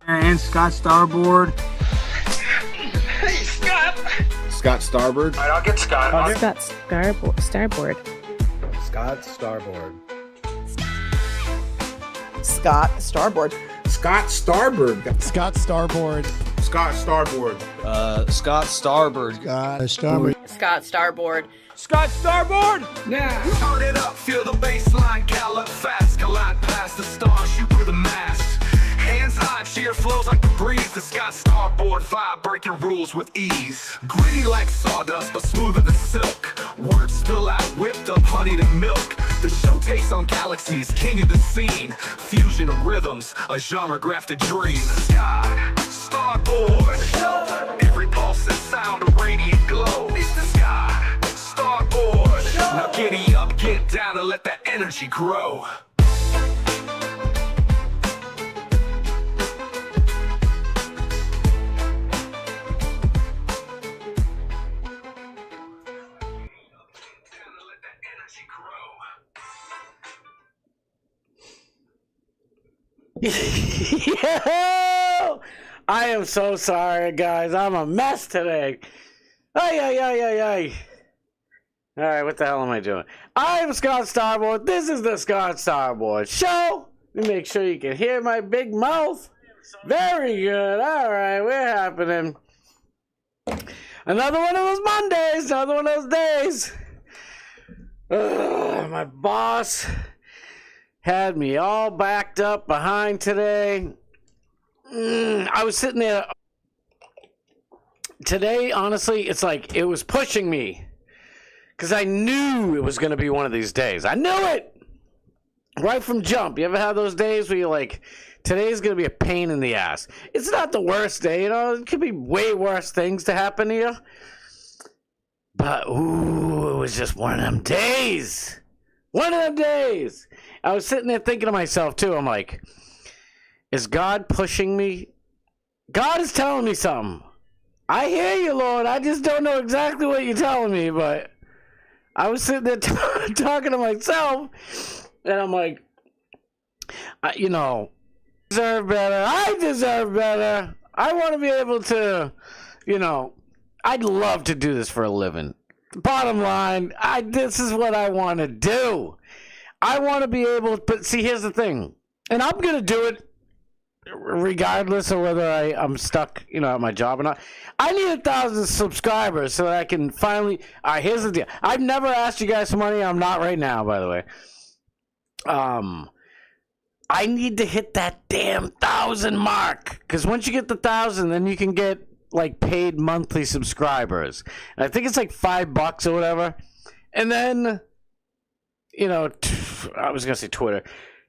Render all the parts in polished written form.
And Scott Starboard. Hey, Scott. Scott Starboard. All right, I'll get Scott. Scott Starboard. Scott Starboard. Scott Starboard. Scott Starboard. Scott Starboard. Scott Starboard. Scott Starboard. Scott Starboard. Scott Starboard. Scott Starboard! Now, turn it up, feel the bass line, gallop fast, collide past the stars, shoot through the mast. Hands high, cheer flows like the breeze. The Scott Starboard vibe, breaking rules with ease. Gritty like sawdust, but smoother than silk. Words spill out, whipped up honey to milk. The show takes on galaxies, king of the scene. Fusion of rhythms, a genre grafted dream. Scott Starboard. Every pulse and sound, a radiant glow. It's the Scott Starboard. Now giddy up, get down, and let that energy grow. Yo! I am so sorry, guys. I'm a mess today. Ay. All right, what the hell am I doing? I'm Scott Starboard. This is the Scott Starboard Show. Let me make sure you can hear my big mouth. Very good. All right, we're happening. Another one of those Mondays. Another one of those days. My boss had me all backed up behind today. I was sitting there. Today, honestly, it's like it was pushing me. Because I knew it was going to be one of these days. I knew it! Right from jump. You ever have those days where you're like, today's going to be a pain in the ass. It's not the worst day, you know? It could be way worse things to happen to you. But, ooh, it was just one of them days. One of them days. I was sitting there thinking to myself, too. I'm like, is God pushing me? God is telling me something. I hear you, Lord. I just don't know exactly what you're telling me, but I was sitting there talking to myself, and I'm like, you know, deserve better. I deserve better. I want to be able to, you know, I'd love to do this for a living. Bottom line, this is what I want to do. I want to be able, but see, here's the thing, and I'm going to do it regardless of whether I'm stuck, you know, at my job or not. I need 1,000 subscribers so that I can finally. All right, here's the deal. I've never asked you guys for money. I'm not right now, by the way. I need to hit that damn 1,000 mark, because once you get the 1,000, then you can get like paid monthly subscribers. And I think it's like $5 or whatever. And then, you know, I was gonna say Twitter.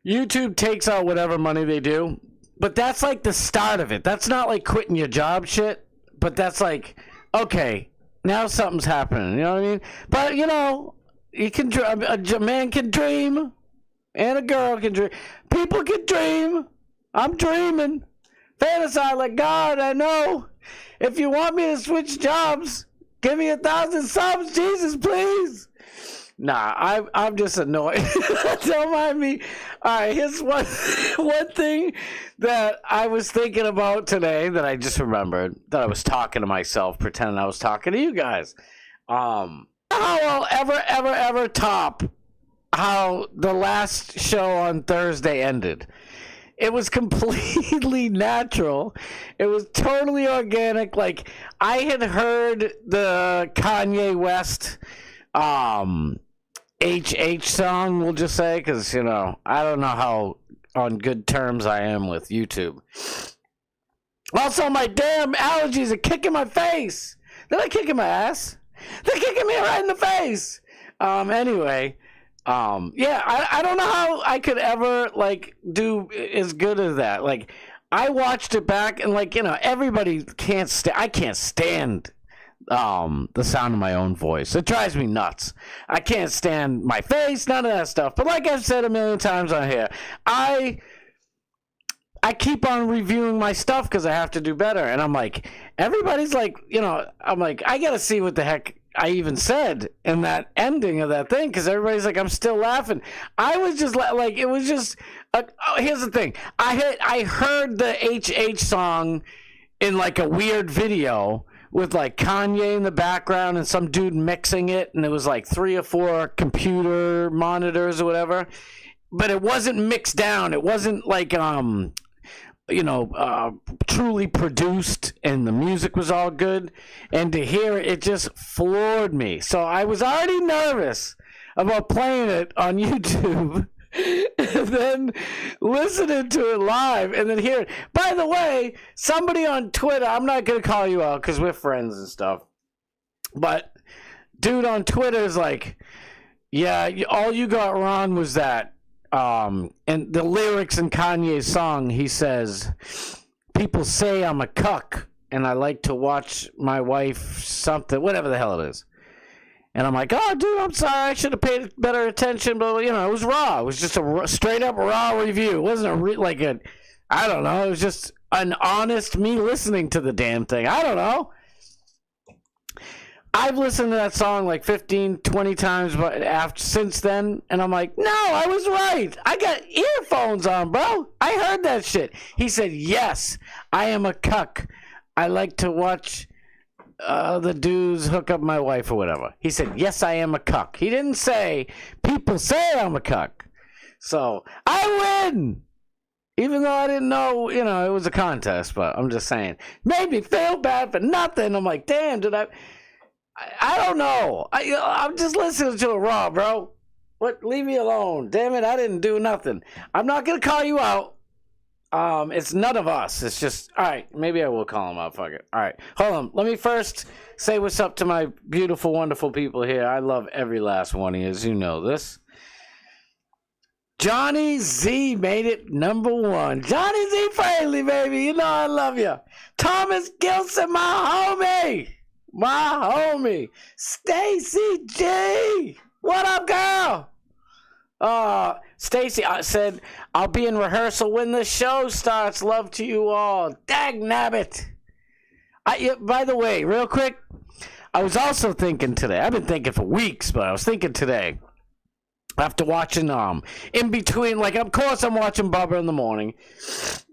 YouTube takes out whatever money they do. But that's like the start of it. That's not like quitting your job shit. But that's like, okay, now something's happening. You know what I mean? But, you know, you can a man can dream. And a girl can dream. People can dream. I'm dreaming. Fantasize like God, I know. If you want me to switch jobs, give me 1,000 subs. Jesus, please. Nah, I'm just annoyed. Don't mind me. All right, here's one thing that I was thinking about today that I just remembered, that I was talking to myself, pretending I was talking to you guys. How I'll ever top how the last show on Thursday ended. It was completely natural. It was totally organic. Like, I had heard the Kanye West HH song, we'll just say, because, you know, I don't know how on good terms I am with YouTube. Also, my damn allergies are kicking my face. They're not kicking my ass. They're kicking me right in the face. Anyway, yeah, I don't know how I could ever, like, do as good as that. Like, I watched it back, and, like, you know, everybody I can't stand the sound of my own voice. It drives me nuts. I can't stand my face, none of that stuff. But like I've said a million times on here, I keep on reviewing my stuff because I have to do better. And I'm like, everybody's like, you know, I'm like, I gotta see what the heck I even said in that ending of that thing, because everybody's like, I'm still laughing. I was just like, it was just. Here's the thing. I heard the HH song in like a weird video with like Kanye in the background and some dude mixing it, and it was like 3 or 4 computer monitors or whatever. But it wasn't mixed down. It wasn't like truly produced, and the music was all good. And to hear it just floored me. So I was already nervous about playing it on YouTube and then listening to it live and then hear it. By the way, somebody on Twitter, I'm not going to call you out because we're friends and stuff, but dude on Twitter is like, yeah, all you got wrong was that and the lyrics in Kanye's song, he says, people say I'm a cuck and I like to watch my wife something, whatever the hell it is. And I'm like, oh, dude, I'm sorry. I should have paid better attention. But, it was raw. It was just a straight up raw review. It wasn't I don't know. It was just an honest me listening to the damn thing. I don't know. I've listened to that song like 15, 20 times since then, and I'm like, no, I was right. I got earphones on, bro. I heard that shit. He said, yes, I am a cuck. I like to watch the dudes hook up my wife or whatever. He said, yes, I am a cuck. He didn't say, people say I'm a cuck. So, I win! Even though I didn't know, it was a contest, but I'm just saying. Made me feel bad for nothing. I'm like, damn, did I don't know. I'm just listening to it raw, bro. What? Leave me alone. Damn it, I didn't do nothing. I'm not going to call you out. It's none of us. It's just, all right, maybe I will call him out. Fuck it. All right, hold on. Let me first say what's up to my beautiful, wonderful people here. I love every last one of you, as you know this. Johnny Z made it number 1. Johnny Z Friendly, baby. You know I love you. Thomas Gilson, my homie. Stacy G. What up, girl? Stacy said, I'll be in rehearsal when the show starts. Love to you all. Dag nabbit. By the way, real quick, I was also thinking today. I've been thinking for weeks, but I was thinking today. After watching, in between, like, of course I'm watching Bubba in the morning.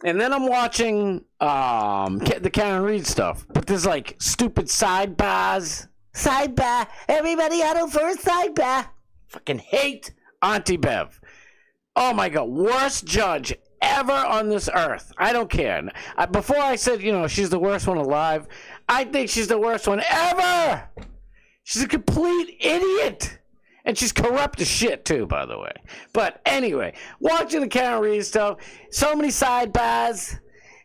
And then I'm watching, the Karen Reed stuff. But there's, like, stupid sidebars. Sidebar. Everybody huddle for a sidebar. Fucking hate Auntie Bev. Oh, my God. Worst judge ever on this earth. I don't care. Before I said, she's the worst one alive, I think she's the worst one ever. She's a complete idiot. And she's corrupt as shit, too, by the way. But anyway, watching the Karen Reed stuff, so many sidebars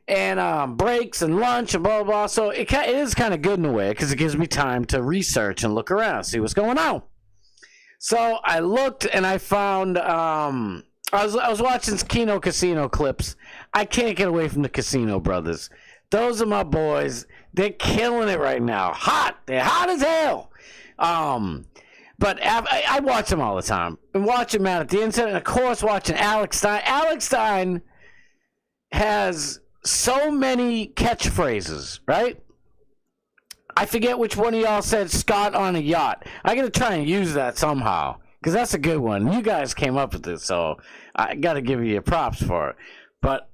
and breaks and lunch and blah, blah, blah. So it is kind of good in a way because it gives me time to research and look around, see what's going on. So I looked and I found I was watching Kino Casino clips. I can't get away from the Casino Brothers. Those are my boys. They're killing it right now. Hot. They're hot as hell. But I watch them all the time. I'm watching Matt at the Incident, and of course watching Alex Stein. Alex Stein has so many catchphrases, right? I forget which one of y'all said Scott on a yacht. I got to try and use that somehow, because that's a good one. You guys came up with it, so I got to give you your props for it. But,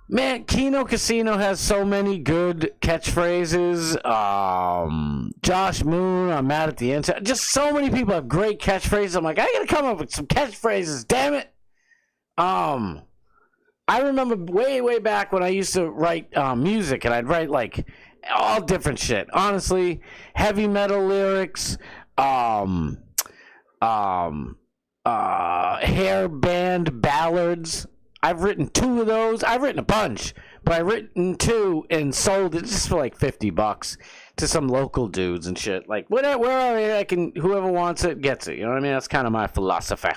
man, Kino Casino has so many good catchphrases. Josh Moon, I'm mad at the end. Just so many people have great catchphrases. I'm like, I gotta come up with some catchphrases, damn it. I remember way back when I used to write music, and I'd write like all different shit. Honestly, heavy metal lyrics, hair band ballads. I've written 2 of those. I've written a bunch, but I've written 2 and sold it just for like $50 to some local dudes and shit. Like, wherever whoever wants it gets it. You know what I mean? That's kind of my philosophy.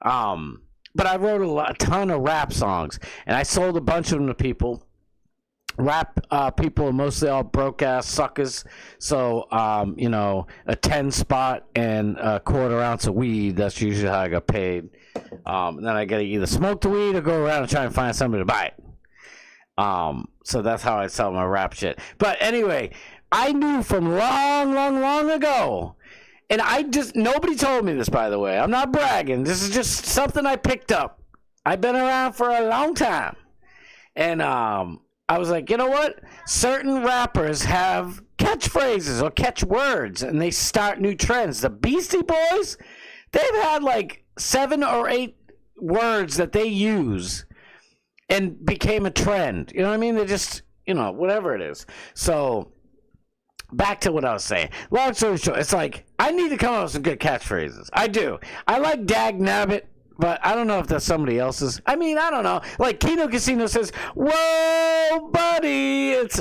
But I wrote a ton of rap songs, and I sold a bunch of them to people. Rap people are mostly all broke-ass suckers. So, a 10 spot and a quarter ounce of weed, that's usually how I got paid. And then I got to either smoke the weed or go around and try and find somebody to buy it. So that's how I sell my rap shit. But anyway, I knew from long ago. And nobody told me this, by the way. I'm not bragging. This is just something I picked up. I've been around for a long time. And I was like, you know what? Certain rappers have catchphrases or catchwords, and they start new trends. The Beastie Boys, they've had like 7 or 8 words that they use and became a trend. You know what I mean? They just, whatever it is. So back to what I was saying. Long story short, it's like, I need to come up with some good catchphrases. I do. I like Dag Nabbit, but I don't know if that's somebody else's. I mean, I don't know. Like Kino Casino says, "Whoa, buddy!" It's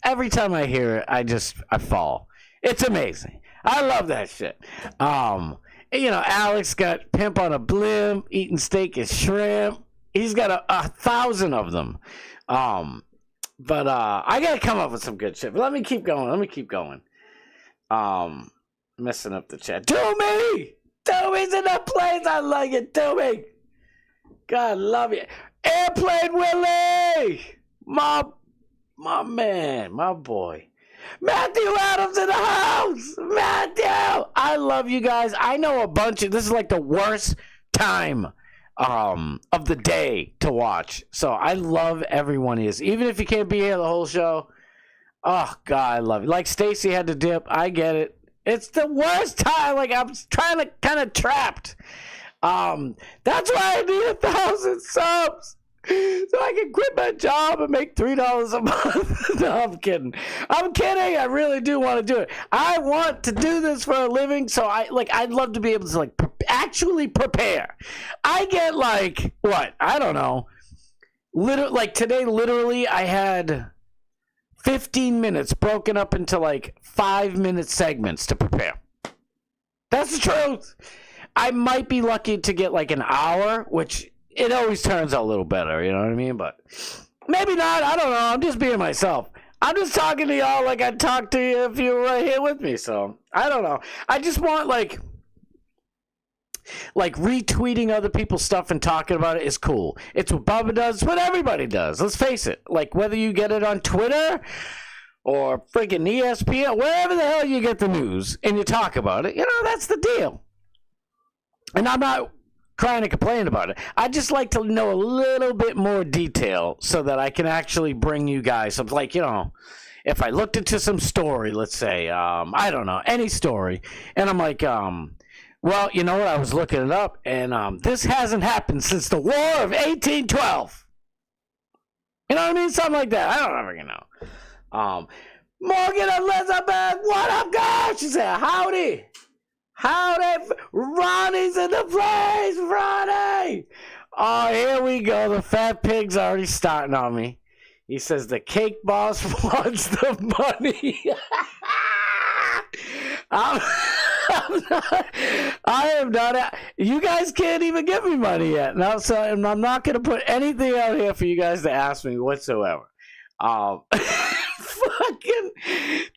every time I hear it, I fall. It's amazing. I love that shit. Alex got Pimp on a Blimp, eating steak and shrimp. He's got 1,000 of them. But I gotta come up with some good shit. But let me keep going. Messing up the chat. Doomy's in the place. I like it. Doomy. God love you. Airplane Willie. My man. My boy. Matthew Adams in the house. Matthew. I love you guys. I know a bunch of... This is like the worst time of the day to watch. So I love everyone is. Even if you can't be here the whole show. Oh, God, I love you. Like Stacy had to dip. I get it. It's the worst time. Like, I'm trying to kind of trapped. That's why I need 1,000 subs. So I can quit my job and make $3 a month. No, I'm kidding. I really do want to do it. I want to do this for a living. So I'd love to be able to actually prepare. I get what? I don't know. Today, literally, I had 15 minutes broken up into 5-minute segments to prepare. That's the truth. I might be lucky to get an hour, which it always turns out a little better, you know what I mean? But maybe not. I don't know. I'm just being myself. I'm just talking to y'all like I'd talk to you if you were right here with me. So I don't know. I just want retweeting other people's stuff and talking about it is cool. It's what Bubba does. It's what everybody does. Let's face it. Whether you get it on Twitter or freaking ESPN, wherever the hell you get the news and you talk about it, that's the deal. And I'm not trying to complain about it. I just like to know a little bit more detail so that I can actually bring you guys some, if I looked into some story, let's say, I don't know, any story, and I'm like, well, you know what? I was looking it up, and this hasn't happened since the War of 1812. You know what I mean? Something like that. I don't ever know. Morgan Elizabeth, what up, guys? She said, howdy. Ronnie's in the place. Ronnie. Oh, here we go. The fat pig's already starting on me. He says the cake boss wants the money. I am not. You guys can't even give me money yet. No, so I'm not going to put anything out here for you guys to ask me whatsoever. Fucking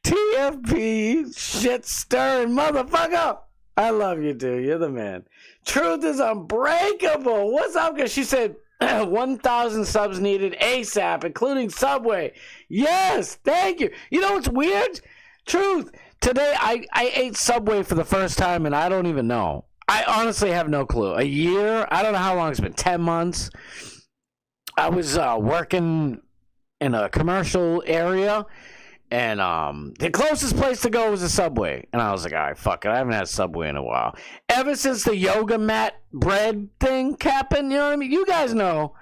TFP shit stirring motherfucker. I love you, dude. You're the man. Truth is unbreakable. What's up? Cause she said 1,000 subs needed ASAP, including Subway. Yes, thank you. You know what's weird? Truth. Today, I ate Subway for the first time, and I don't even know. I honestly have no clue. A year? I don't know how long it's been. 10 months? I was working in a commercial area, and the closest place to go was a Subway. And I was like, all right, fuck it. I haven't had Subway in a while. Ever since the yoga mat bread thing happened, you know what I mean? You guys know.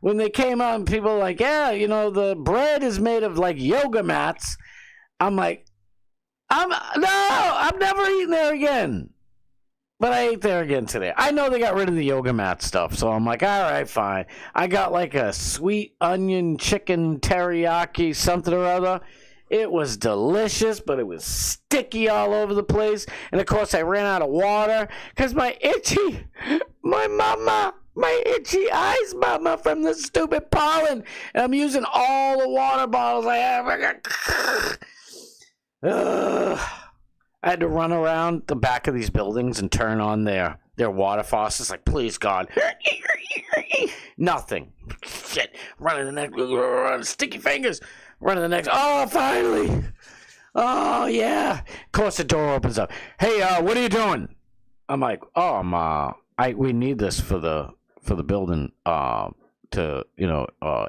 When they came out and people were like, yeah, the bread is made of, yoga mats. I'm like, I'm never eating there again. But I ate there again today. I know they got rid of the yoga mat stuff, so I'm like, all right, fine. I got a sweet onion chicken teriyaki something or other. It was delicious, but it was sticky all over the place. And of course, I ran out of water because my itchy eyes, mama, from the stupid pollen. And I'm using all the water bottles I have. I had to run around the back of these buildings and turn on their water faucets. Please, God. Nothing. Shit. Running the next. Sticky fingers. Running the next. Oh, finally. Oh yeah. Of course, the door opens up. Hey, what are you doing? I'm like, oh, we need this for the building, to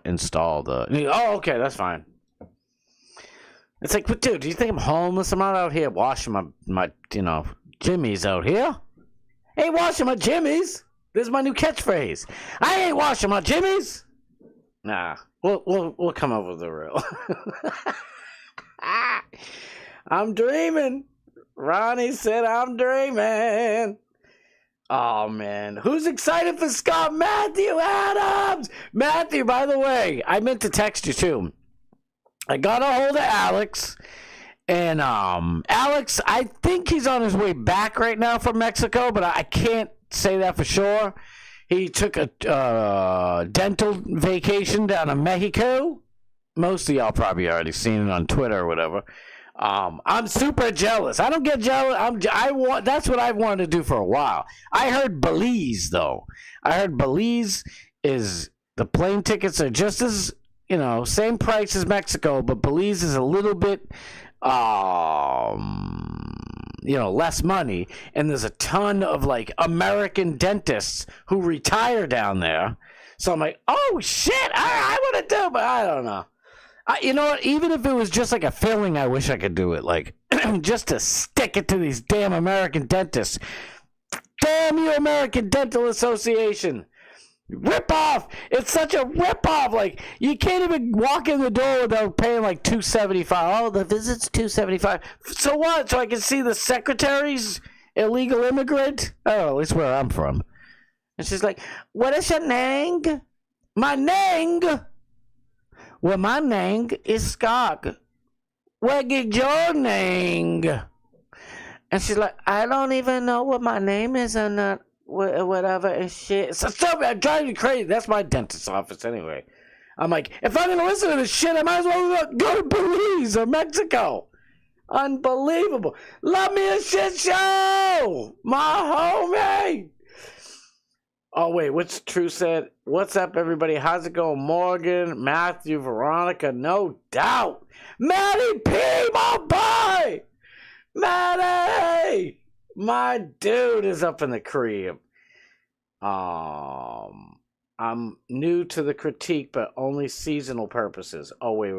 install the. Oh, okay, that's fine. It's like, but dude, do you think I'm homeless? I'm not out here washing my jimmies out here. I ain't washing my jimmies. This is my new catchphrase. I ain't washing my jimmies. Nah, we'll come up with the real. I'm dreaming. Ronnie said I'm dreaming. Oh, man. Who's excited for Scott? Matthew Adams! Matthew, by the way, I meant to text you, too. I got a hold of Alex. And, Alex, I think he's on his way back right now from Mexico, but I can't say that for sure. He took a dental vacation down in Mexico. Most of y'all probably already seen it on Twitter or whatever. I'm super jealous. I don't get jealous. That's what I've wanted to do for a while. I heard Belize, though. I heard Belize is, the plane tickets are just as, same price as Mexico, but Belize is a little bit, less money. And there's a ton of, American dentists who retire down there. So I'm like, oh, shit, I want to do, but I don't know. You know what? Even if it was just like a filling, I wish I could do it. Just to stick it to these damn American dentists. Damn you, American Dental Association. Rip off. It's such a rip off. You can't even walk in the door without paying $275. Oh, the visit's $275. So what? So I can see the secretary's illegal immigrant? Oh, at least where I'm from. And she's like, what is your name? My name? Well, my name is Scott. What is your name? And she's like, I don't even know what my name is or not, whatever and shit. So I'm driving you crazy. That's my dentist's office anyway. I'm like, if I'm going to listen to this shit, I might as well go to Belize or Mexico. Unbelievable. Love me a shit show. My homie. Oh, wait, what's True said? What's up, everybody? How's it going? Morgan, Matthew, Veronica, no doubt. Matty P, my boy! Matty! My dude is up in the crib. I'm new to the critique, but only seasonal purposes. Oh, wait.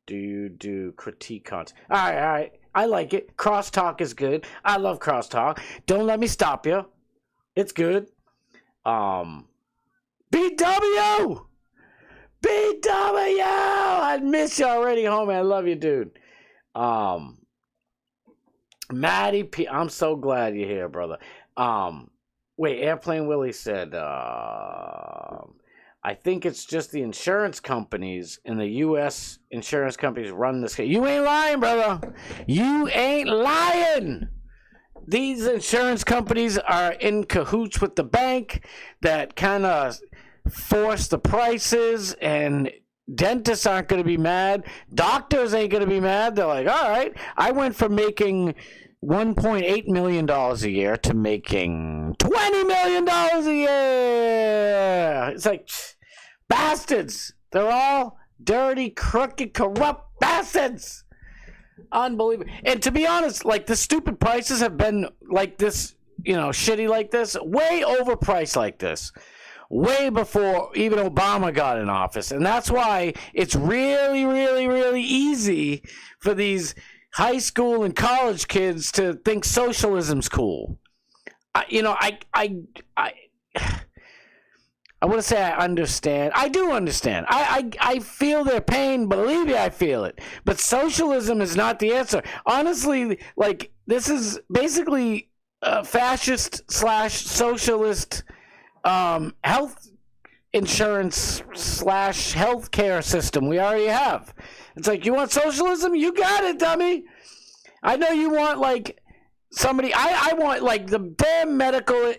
Do you do critique content? All right. I like it. Crosstalk is good. I love crosstalk. Don't let me stop you. It's good. BW! I miss you already, homie. I love you, dude. Matty P, I'm so glad you're here, brother. Wait, Airplane Willie said, I think it's just the insurance companies in the U.S. insurance companies run this. You ain't lying, brother. You ain't lying. These insurance companies are in cahoots with the bank that kind of force the prices, and dentists aren't going to be mad. Doctors ain't going to be mad. They're like, all right, I went from making $1.8 million a year to making $20 million a year. It's like, bastards. They're all dirty, crooked, corrupt bastards. Unbelievable. And to be honest, the stupid prices have been like this, shitty like this, way overpriced like this, way before even Obama got in office. And that's why it's really, really, really easy for these high school and college kids to think socialism's cool. I want to say I understand. I do understand. I feel their pain. Believe me, I feel it. But socialism is not the answer. Honestly, this is basically a fascist / socialist health insurance / health care system we already have. It's like, you want socialism? You got it, dummy. I know you want somebody. I want the damn medical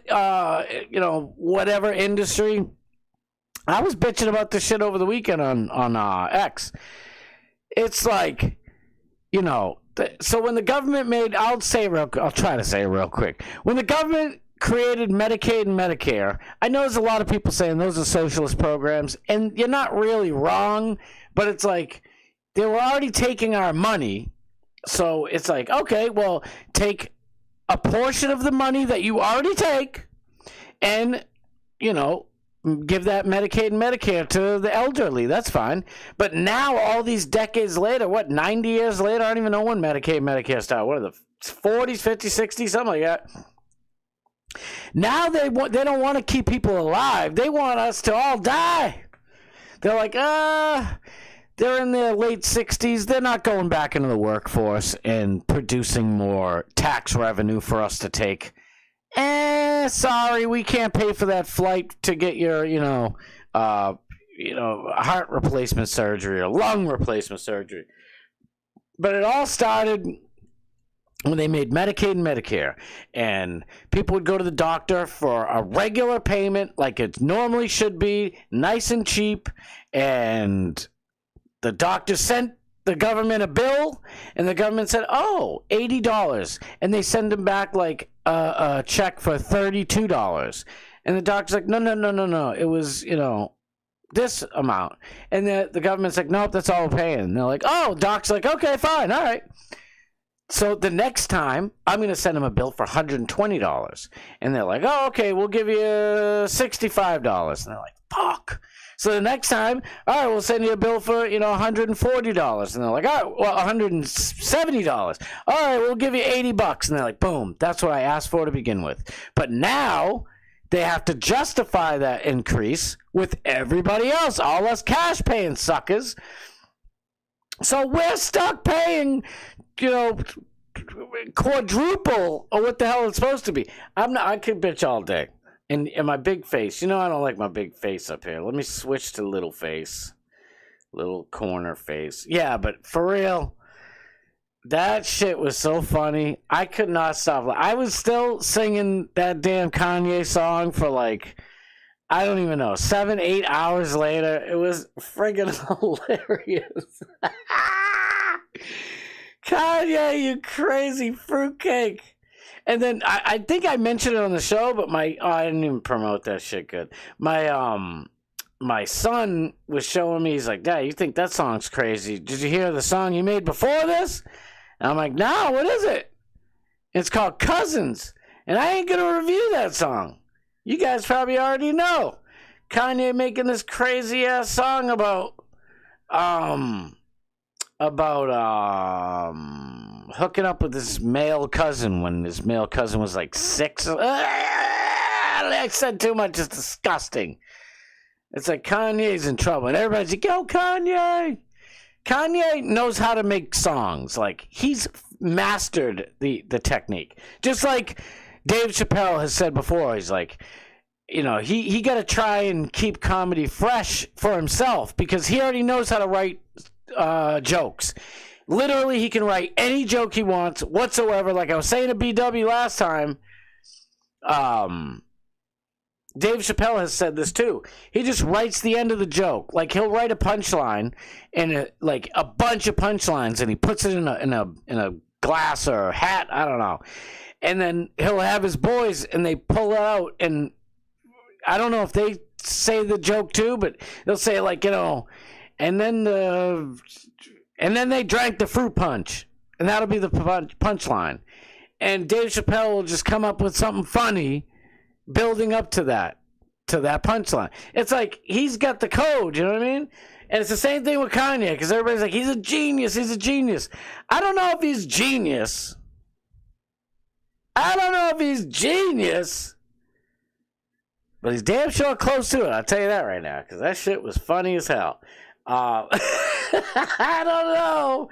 whatever industry. I was bitching about this shit over the weekend on X. It's so when the government made, I'll try to say it real quick. When the government created Medicaid and Medicare, I know there's a lot of people saying those are socialist programs, and you're not really wrong, but it's they were already taking our money, So it's like, okay, well, take a portion of the money that you already take and, give that Medicaid and Medicare to the elderly. That's fine. But now, all these decades later, 90 years later, I don't even know when Medicaid and Medicare started. What are the 40s, 50s, 60s, something like that. Now they don't want to keep people alive. They want us to all die. They're like, they're in their late 60s. They're not going back into the workforce and producing more tax revenue for us to take. Sorry, we can't pay for that flight to get your, heart replacement surgery or lung replacement surgery. But it all started when they made Medicaid and Medicare, and people would go to the doctor for a regular payment like it normally should be, nice and cheap, and the doctor sent the government a bill, and the government said, $80, and they send them back like a check for $32, and the doctor's like, no, it was, this amount, and the government's like, nope, that's all we're paying. And they're like, doc's like, okay, fine, all right. So the next time, I'm going to send them a bill for $120. And they're like, okay, we'll give you $65. And they're like, fuck. So the next time, all right, we'll send you a bill for, $140. And they're like, all right, well, $170. All right, we'll give you $80. And they're like, boom, that's what I asked for to begin with. But now they have to justify that increase with everybody else, all us cash paying suckers. So we're stuck paying, quadruple or what the hell it's supposed to be. I could bitch all day. And my big face, I don't like my big face up here. Let me switch to little face. Little corner face. Yeah, but for real, that shit was so funny. I could not stop. I was still singing that damn Kanye song for I don't even know, 7-8 hours later. It was friggin' hilarious. Kanye, you crazy fruitcake. And then I think I mentioned it on the show, but I didn't even promote that shit good. My son was showing me, he's like, Dad, you think that song's crazy. Did you hear the song you made before this? And I'm like, no, what is it? It's called Cousins. And I ain't going to review that song. You guys probably already know. Kanye making this crazy ass song about hooking up with his male cousin when his male cousin was 6. I said too much. It's disgusting. It's like Kanye's in trouble, and everybody's like, yo, Kanye. Kanye knows how to make songs. He's mastered the technique. Just like Dave Chappelle has said before, he's like, he got to try and keep comedy fresh for himself because he already knows how to write jokes. Literally, he can write any joke he wants whatsoever. Like I was saying to BW last time, Dave Chappelle has said this too. He just writes the end of the joke. He'll write a punchline and a bunch of punchlines, and he puts it in a glass or a hat. I don't know. And then he'll have his boys, and they pull it out, and I don't know if they say the joke too, but they'll say and then they drank the fruit punch, and that'll be the punchline. And Dave Chappelle will just come up with something funny, building up to that punchline. It's like he's got the code, you know what I mean? And it's the same thing with Kanye, because everybody's like, he's a genius. I don't know if he's genius. But he's damn sure close to it, I'll tell you that right now, because that shit was funny as hell. I don't know.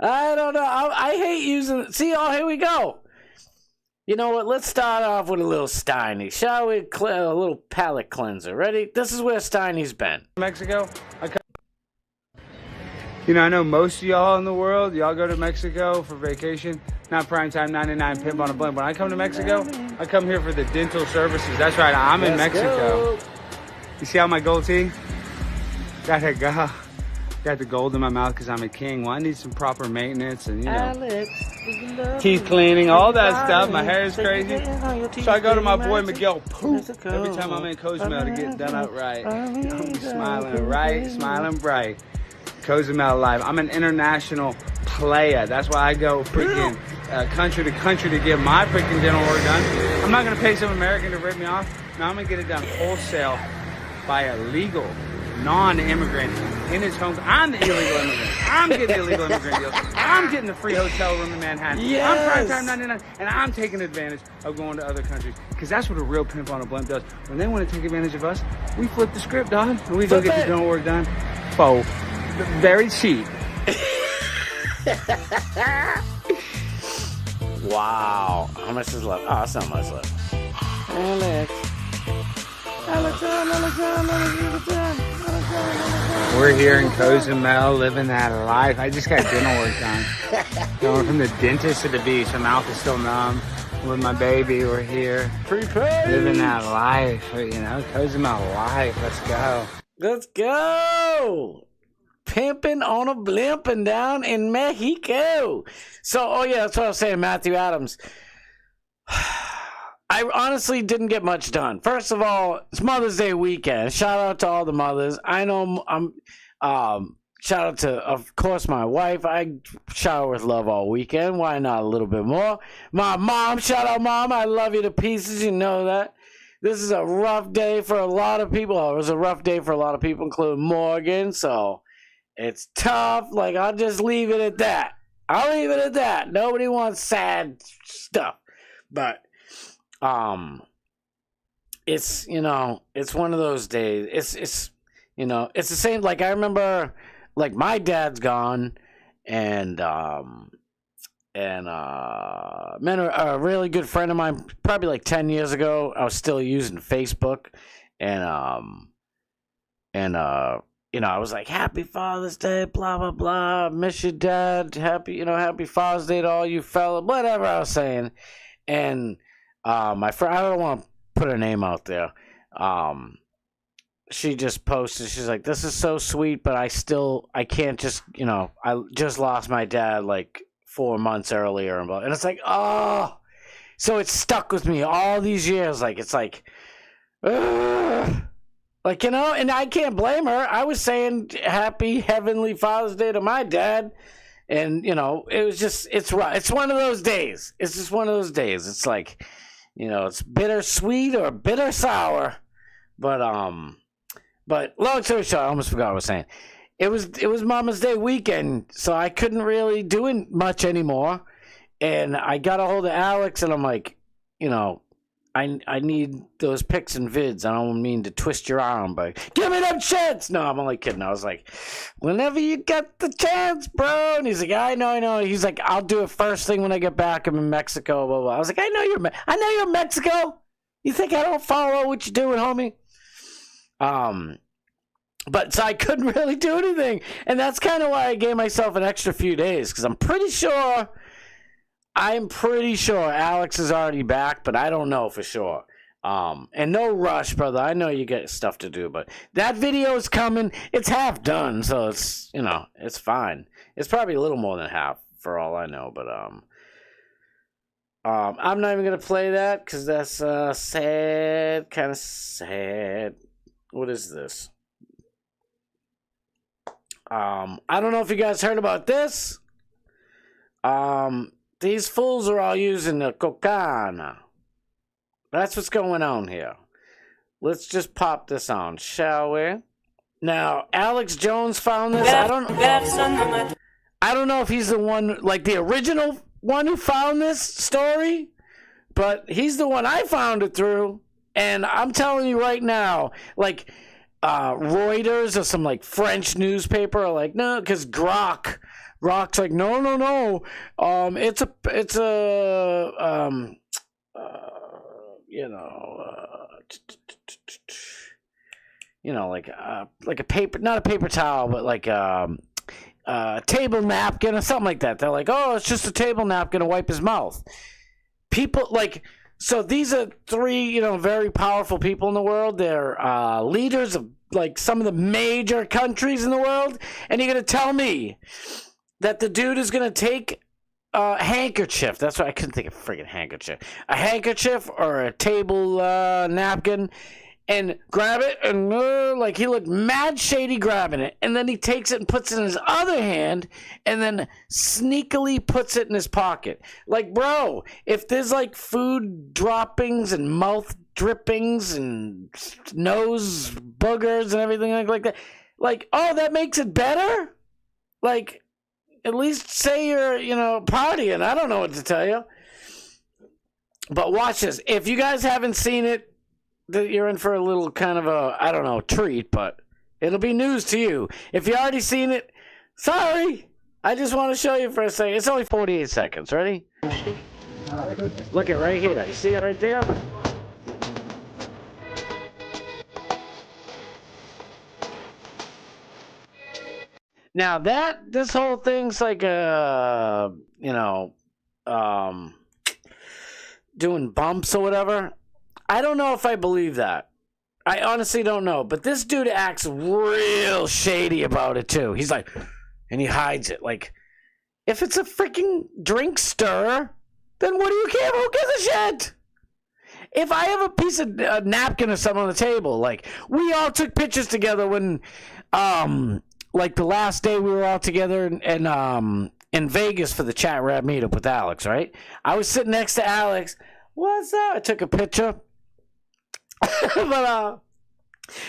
I hate using... See, here we go. You know what? Let's start off with a little Steiny, shall we? A little palate cleanser. Ready? This is where Steiny's been. Mexico. I know most of y'all in the world, y'all go to Mexico for vacation. Not primetime 99 pimp on a blimp. When I come to Mexico, I come here for the dental services. That's right, I'm in Mexico. Go. You see how my gold teeth? Got the gold in my mouth because I'm a king. Well, I need some proper maintenance and, teeth cleaning, all that stuff. My hair is crazy. So I go to my boy Miguel Poop every time I'm in Cozumel to get done up right. I'm smiling bright. Cozumel Live. I'm an international player. That's why I go freaking country to country to get my freaking dental work done. I'm not going to pay some American to rip me off. No, I'm going to get it done wholesale by a legal non-immigrant in his home. I'm the illegal immigrant. I'm getting the illegal immigrant deals. I'm getting the free hotel room in Manhattan. Yes. I'm primetime 99, and I'm taking advantage of going to other countries because that's what a real pimp on a blimp does. When they want to take advantage of us, we flip the script, dog, and we go get the dental work done. Oh, very cheap. Wow. How much is left? Oh, that's not much left. We're here in Cozumel living that life. I just got dental work done. Going from the dentist to the beach. My mouth is still numb. With my baby, we're here. Prepaid. Living that life. You know, Cozumel life. Let's go. Let's go. Pimping on a blimping down in Mexico. So, oh yeah, that's what I was saying, Matthew Adams. I honestly didn't get much done. First of all, it's Mother's Day weekend. Shout out to all the mothers. I know shout out to, of course, my wife. I shower with love all weekend. Why not a little bit more? My mom, shout out, Mom. I love you to pieces. You know that. This is a rough day for a lot of people. It was a rough day for a lot of people, including Morgan. So it's tough. Like, I'll just leave it at that. I'll leave it at that. Nobody wants sad stuff. But it's, you know, it's one of those days. It's you know, it's the same. Like, I remember, like, my dad's gone, and met a really good friend of mine probably like 10 years ago. I was still using Facebook, and you know, I was like, happy Father's Day, blah blah blah, miss your dad, happy Father's Day to all you fella, whatever I was saying. And my friend, I don't want to put her name out there, she just posted, she's like, this is so sweet, but I can't just, you know, I just lost my dad like 4 months earlier, and it's like, oh, so it's stuck with me all these years. Like, it's like, like, you know, and I can't blame her. I was saying happy heavenly Father's Day to my dad, and, you know, it was just, it's one of those days. It's just one of those days. It's like, you know, it's bittersweet or bitter sour, but long story short, I almost forgot what I was saying. It was Mama's Day weekend, so I couldn't really do much anymore. And I got a hold of Alex, and I'm like, you know, I need those pics and vids. I don't mean to twist your arm, but give me them shits. No, I'm only kidding. I was like, whenever you get the chance, bro. And he's like, I know. He's like, I'll do it first thing when I get back. I'm in Mexico, blah, blah. I was like, I know you're in Mexico. You think I don't follow what you're doing, homie? But so I couldn't really do anything. And that's kind of why I gave myself an extra few days, because I'm pretty sure Alex is already back, but I don't know for sure. And no rush, brother. I know you get stuff to do, but that video is coming. It's half done, so it's, you know, it's fine. It's probably a little more than half for all I know, but I'm not even gonna play that because that's sad, kind of sad. What is this? I don't know if you guys heard about this. These fools are all using the cocaine. That's what's going on here. Let's just pop this on, shall we? Now, Alex Jones found this. I don't know if he's the one, like the original one who found this story, but he's the one I found it through. And I'm telling you right now, like, Reuters or some like French newspaper are like, no, because Grok's like, no, it's a like a paper, not a paper towel, but like a table napkin or something like that. They're like, oh, it's just a table napkin to wipe his mouth. People like. So these are three, you know, very powerful people in the world. They're leaders of, like, some of the major countries in the world. And you're going to tell me that the dude is going to take a handkerchief. That's why I couldn't think of friggin' handkerchief. A handkerchief or a table napkin and grab it, and like he looked mad shady grabbing it, and then he takes it and puts it in his other hand, and then sneakily puts it in his pocket. Like, bro, if there's like food droppings and mouth drippings and nose boogers and everything like that, like, oh, that makes it better? Like, at least say you're, partying. I don't know what to tell you. But watch this. If you guys haven't seen it, you're in for a little kind of a, I don't know, treat, but it'll be news to you. If you already seen it, sorry. I just want to show you for a second. It's only 48 seconds. Ready? Look at right here. You see it right there? Now this whole thing's like doing bumps or whatever. I don't know if I believe that. I honestly don't know. But this dude acts real shady about it too. He's like, and he hides it. Like, if it's a freaking drink stir, then what do you care? Who gives a shit? If I have a piece of napkin or something on the table, like, we all took pictures together when, like the last day we were all together in Vegas for the chat rap meetup with Alex, right? I was sitting next to Alex. What's up? I took a picture. But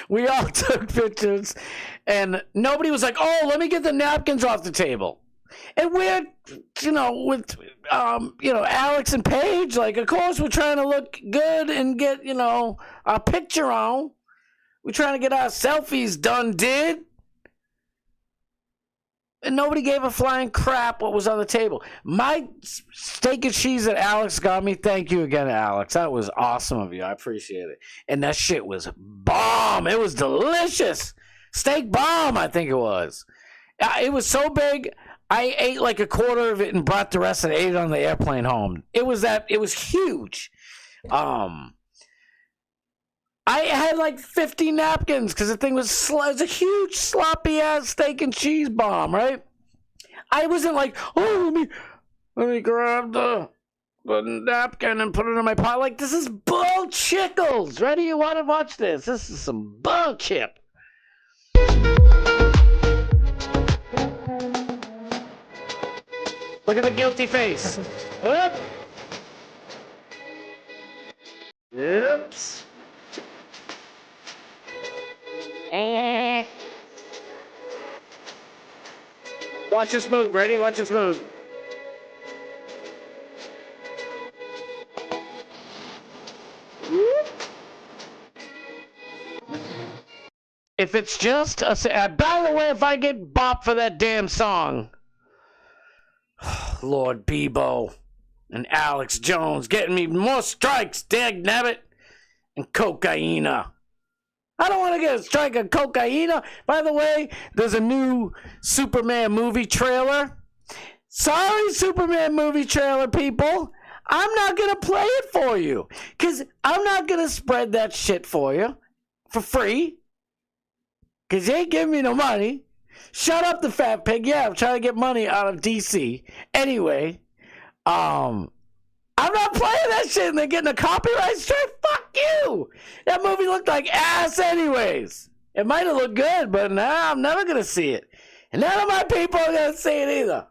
we all took pictures, and nobody was like, oh, let me get the napkins off the table. And we're, with, Alex and Paige, like, of course we're trying to look good and get, our picture on. We're trying to get our selfies done, and nobody gave a flying crap what was on the table. My steak and cheese that Alex got me, thank you again, Alex. That was awesome of you. I appreciate it. And that shit was bomb. It was delicious. Steak bomb, I think it was. It was so big, I ate like a quarter of it and brought the rest and ate it on the airplane home. It was huge. I had like 50 napkins because the thing was a huge sloppy ass steak and cheese bomb, right? I wasn't like, oh, let me grab the napkin and put it in my pot. Like, this is bullchickles. Ready? You want to watch this? This is some bullchip. Look at the guilty face. Whoop. Oops. Watch this move, Brady. Watch this move. If it's just a... by the way, if I get bopped for that damn song... Lord Bebo and Alex Jones getting me more strikes, dagnabbit, and cocaina. I don't want to get a strike of cocaina. By the way, there's a new Superman movie trailer. Sorry, Superman movie trailer people. I'm not going to play it for you. Because I'm not going to spread that shit for you for free. Because you ain't giving me no money. Shut up, the fat pig. Yeah, I'm trying to get money out of DC. Anyway, I'm not playing that shit and they're getting a copyright strike. Fuck you. That movie looked like ass anyways. It might have looked good, but nah, I'm never going to see it. And none of my people are going to see it either.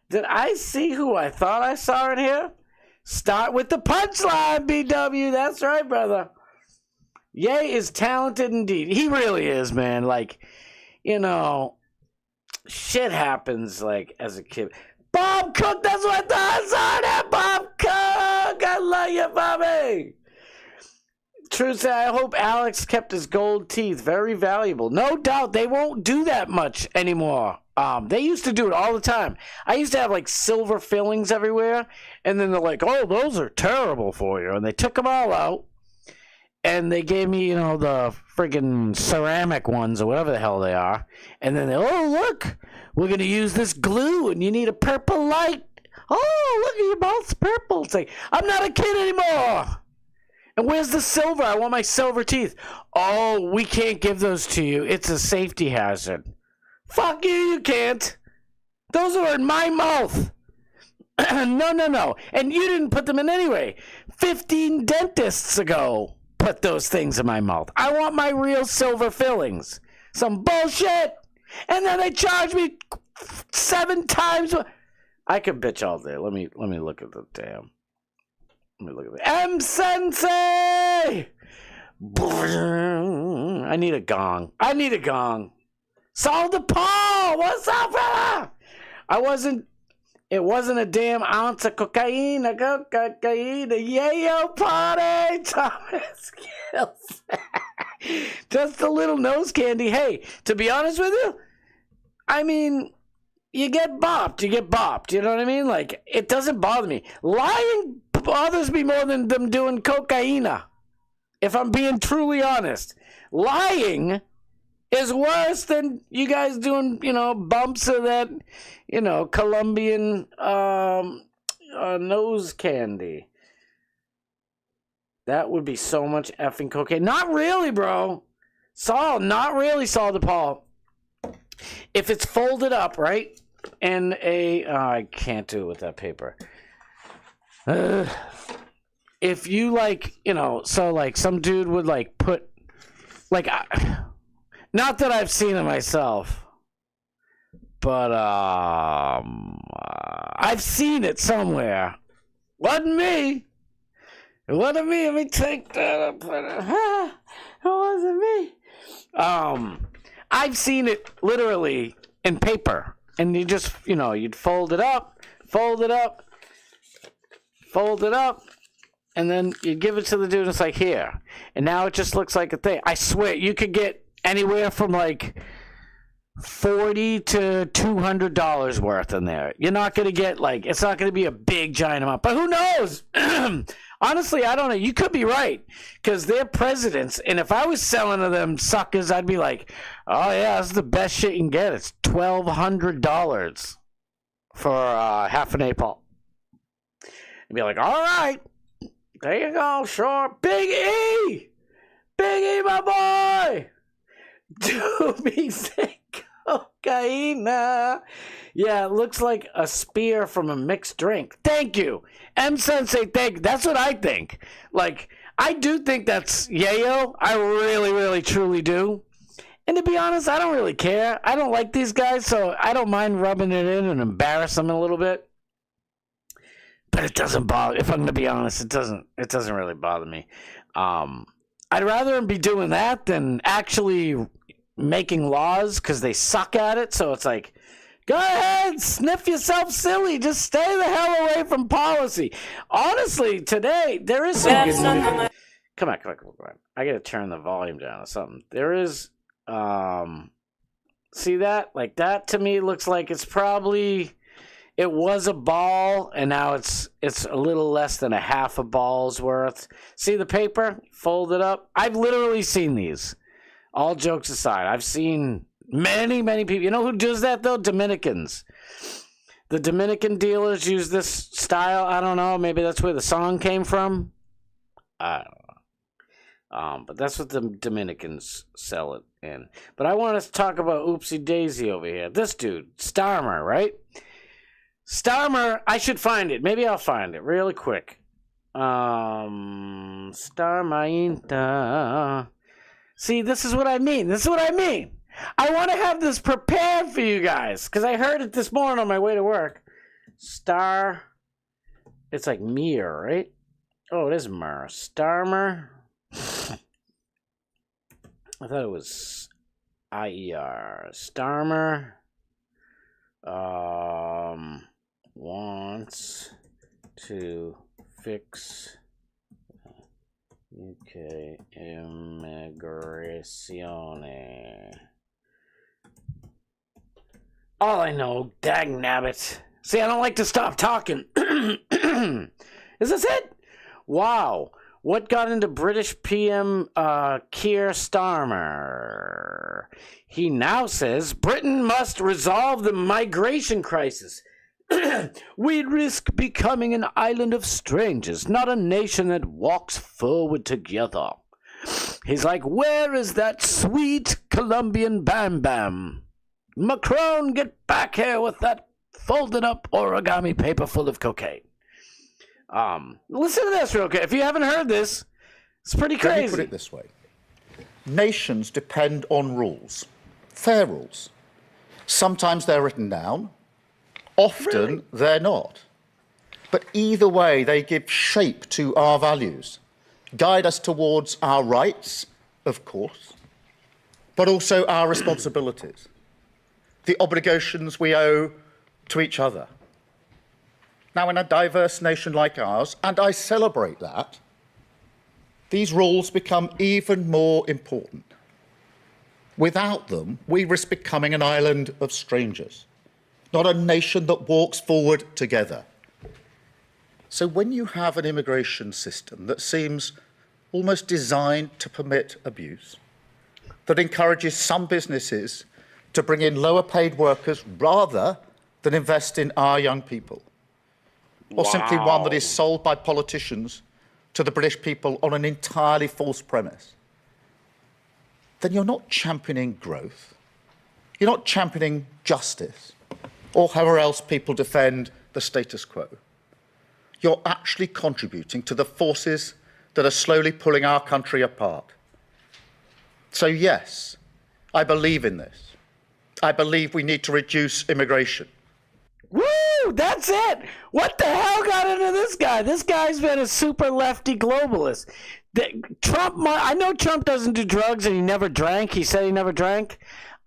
Did I see who I thought I saw in here? Start with the punchline, BW. That's right, brother. Ye is talented indeed. He really is, man. Like, shit happens, like, as a kid. Bob Cook, that's what I thought I saw that, Bob Cook. I love you, Bobby. True say, I hope Alex kept his gold teeth. Very valuable. No doubt, they won't do that much anymore. They used to do it all the time. I used to have, like, silver fillings everywhere, and then they're like, oh, those are terrible for you. And they took them all out, and they gave me, the friggin' ceramic ones or whatever the hell they are. And then oh, look, we're going to use this glue, and you need a purple light. Oh, look at your mouth's purple. It's like, I'm not a kid anymore. And where's the silver? I want my silver teeth. Oh, we can't give those to you. It's a safety hazard. Fuck you, you can't. Those are in my mouth. No. And you didn't put them in anyway. 15 dentists ago put those things in my mouth. I want my real silver fillings. Some bullshit. And then they charge me 7 times. I could bitch all day. Let me look at the damn. Let me look at the M Sensei. I need a gong. Saul DePaul, what's up, brother? It wasn't a damn ounce of cocaine, yayo party, Thomas Kills. Just a little nose candy. Hey, to be honest with you, I mean, you get bopped, you know what I mean? Like, it doesn't bother me. Lying bothers me more than them doing cocaina. If I'm being truly honest, lying is worse than you guys doing, bumps of that, Colombian nose candy. That would be so much effing cocaine. Not really, bro. Not really, Saul DePaul. If it's folded up, right? And I can't do it with that paper. If you some dude would put, not that I've seen it myself, but I've seen it somewhere. Wasn't me. It wasn't me. Let me take that up. It wasn't me. I've seen it literally in paper, and you just, you'd fold it up, and then you give it to the dude, and it's like, here. And now it just looks like a thing. I swear, you could get anywhere from $40 to $200 worth in there. You're not going to get, it's not going to be a big, giant amount. But who knows? Honestly, I don't know. You could be right, because they're presidents. And if I was selling to them suckers, I'd be like, oh, yeah, this is the best shit you can get. It's $1,200 for half an 8-ball. I'd be like, all right. There you go, sure. Big E, my boy. Do me think cocaine. Yeah, it looks like a spear from a mixed drink. Thank you. M Sensei, thank you. That's what I think. I do think that's yayo. I really, really, truly do. And to be honest, I don't really care. I don't like these guys, so I don't mind rubbing it in and embarrass them a little bit. But it doesn't bother. If I'm going to be honest, it doesn't really bother me. I'd rather be doing that than actually making laws, because they suck at it. So it's like, go ahead, sniff yourself silly. Just stay the hell away from policy. Honestly, today there is some good news. Come on. I got to turn the volume down or something. There is, see that? That to me looks like it's probably. It was a ball, and now it's a little less than a half a ball's worth. See the paper? Fold it up. I've literally seen these. All jokes aside, I've seen many, many people. You know who does that, though? Dominicans. The Dominican dealers use this style. I don't know. Maybe that's where the song came from. I don't know. But that's what the Dominicans sell it in. But I want to talk about Oopsie Daisy over here. This dude, Starmer, right? Starmer, I should find it. Maybe I'll find it really quick. Starmainta. See, this is what I mean. I want to have this prepared for you guys, because I heard it this morning on my way to work. It's like Mir, right? Oh, it is Mer. Starmer. I thought it was IER. Starmer. Wants to fix UK immigrazione. All I know, dag nabbit. See, I don't like to stop talking. Is this it? Wow. What got into British PM Keir Starmer? He now says Britain must resolve the migration crisis. We'd risk becoming an island of strangers, not a nation that walks forward together. He's like, where is that sweet Colombian Bam Bam? Macron, get back here with that folded up origami paper full of cocaine. Listen to this real quick. If you haven't heard this, It's pretty Let me crazy. put it this way. Nations depend on rules, fair rules. Sometimes they're written down, often they're not. But either way, they give shape to our values, guide us towards our rights, of course, but also our responsibilities, the obligations we owe to each other. Now, in a diverse nation like ours, and I celebrate that, these rules become even more important. Without them, we risk becoming an island of strangers, not a nation that walks forward together. So when you have an immigration system that seems almost designed to permit abuse, that encourages some businesses to bring in lower paid workers rather than invest in our young people, or simply one that is sold by politicians to the British people on an entirely false premise, then you're not championing growth, you're not championing justice, or however else people defend the status quo. You're actually contributing to the forces that are slowly pulling our country apart. So yes, I believe in this. I believe we need to reduce immigration. Woo! That's it! What the hell got into this guy? This guy's been a super lefty globalist. I know Trump doesn't do drugs and he never drank. He said he never drank.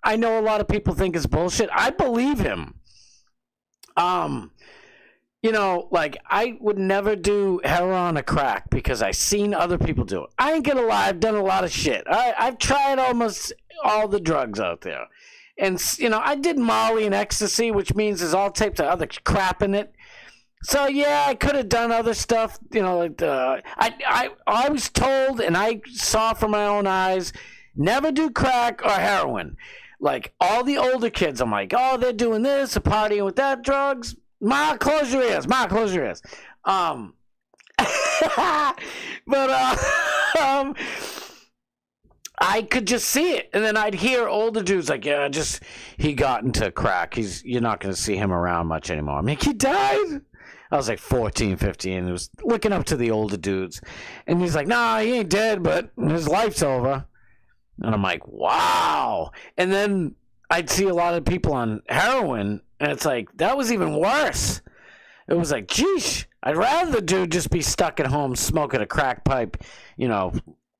I know a lot of people think it's bullshit. I believe him. You know, like, I would never do heroin or crack because I seen other people do it. I ain't gonna lie, I've done a lot of shit. I've tried almost all the drugs out there. And, you know, I did Molly and ecstasy, which means there's all types of other crap in it. So, yeah, I could have done other stuff, you know, like I was told and I saw from my own eyes, never do crack or heroin. Like, all the older kids, I'm like, oh, they're doing this, they're partying with that, drugs. Ma, close your ears. Ma, close your ears. I could just see it. And then I'd hear older dudes like, yeah, he got into crack. You're not going to see him around much anymore. I'm like, he died? I was like 14, 15. And was looking up to the older dudes. And he's like, nah, he ain't dead, but his life's over. And I'm like, wow. And then I'd see a lot of people on heroin. And it's like, that was even worse. It was like, geesh, I'd rather the dude just be stuck at home smoking a crack pipe, you know,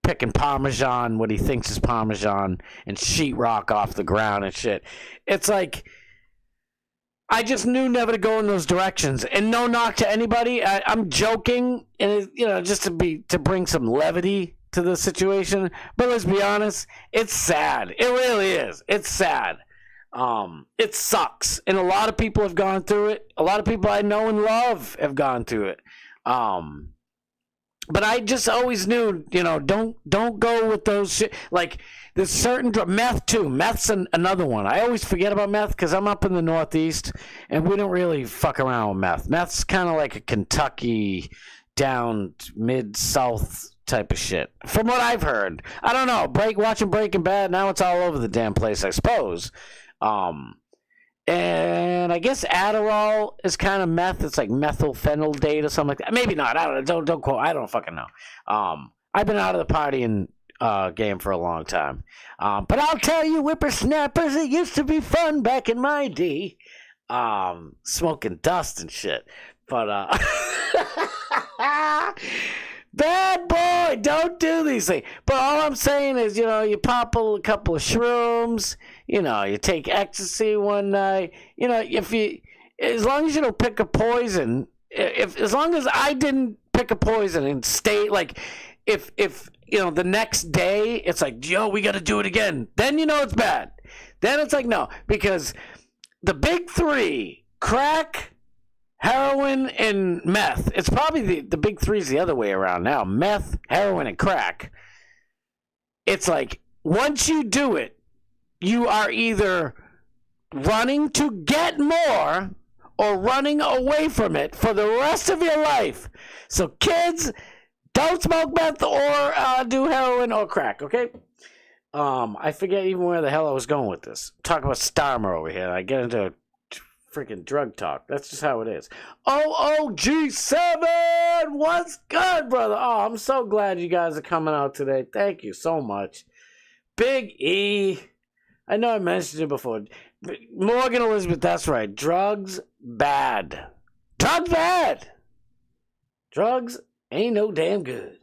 picking Parmesan, what he thinks is Parmesan, and sheetrock off the ground and shit. It's like, I just knew never to go in those directions. And no knock to anybody. I'm joking, and you know, just to bring some levity to the situation. But let's be honest, it's sad. It really is. It's sad. It sucks, and a lot of people have gone through it. A lot of people I know and love have gone through it. But I just always knew, you know, don't go with those shit. Like, there's certain meth too. Meth's another one. I always forget about meth because I'm up in the Northeast, and we don't really fuck around with meth. Meth's kind of like a Kentucky down mid-south type of shit, from what I've heard. I don't know. Watching Breaking Bad, now it's all over the damn place, I suppose. And I guess Adderall is kind of meth. It's like methylphenidate or something like that. Maybe not. I don't know. Don't quote. I don't fucking know. I've been out of the partying game for a long time. But I'll tell you, whippersnappers, it used to be fun back in my day. Smoking dust and shit. But bad boy, don't do these things. But all I'm saying is, you know, you pop a couple of shrooms, you know, you take ecstasy one night, you know, as long as you don't pick a poison, as long as I didn't pick a poison and stay, like, if you know, the next day, it's like, yo, we got to do it again. Then you know it's bad. Then it's like, no, because the big three, crack, heroin, and meth. It's probably the big three is the other way around now. Meth, heroin, and crack. It's like, once you do it, you are either running to get more or running away from it for the rest of your life. So kids, don't smoke meth or do heroin or crack, okay? I forget even where the hell I was going with this. Talk about Starmer over here. I get into freaking drug talk. That's just how it is. OOG7, what's good, brother? Oh, I'm so glad you guys are coming out today. Thank you so much. Big E. I know I mentioned it before. Morgan Elizabeth, that's right. Drugs bad. Drugs bad. Drugs ain't no damn good.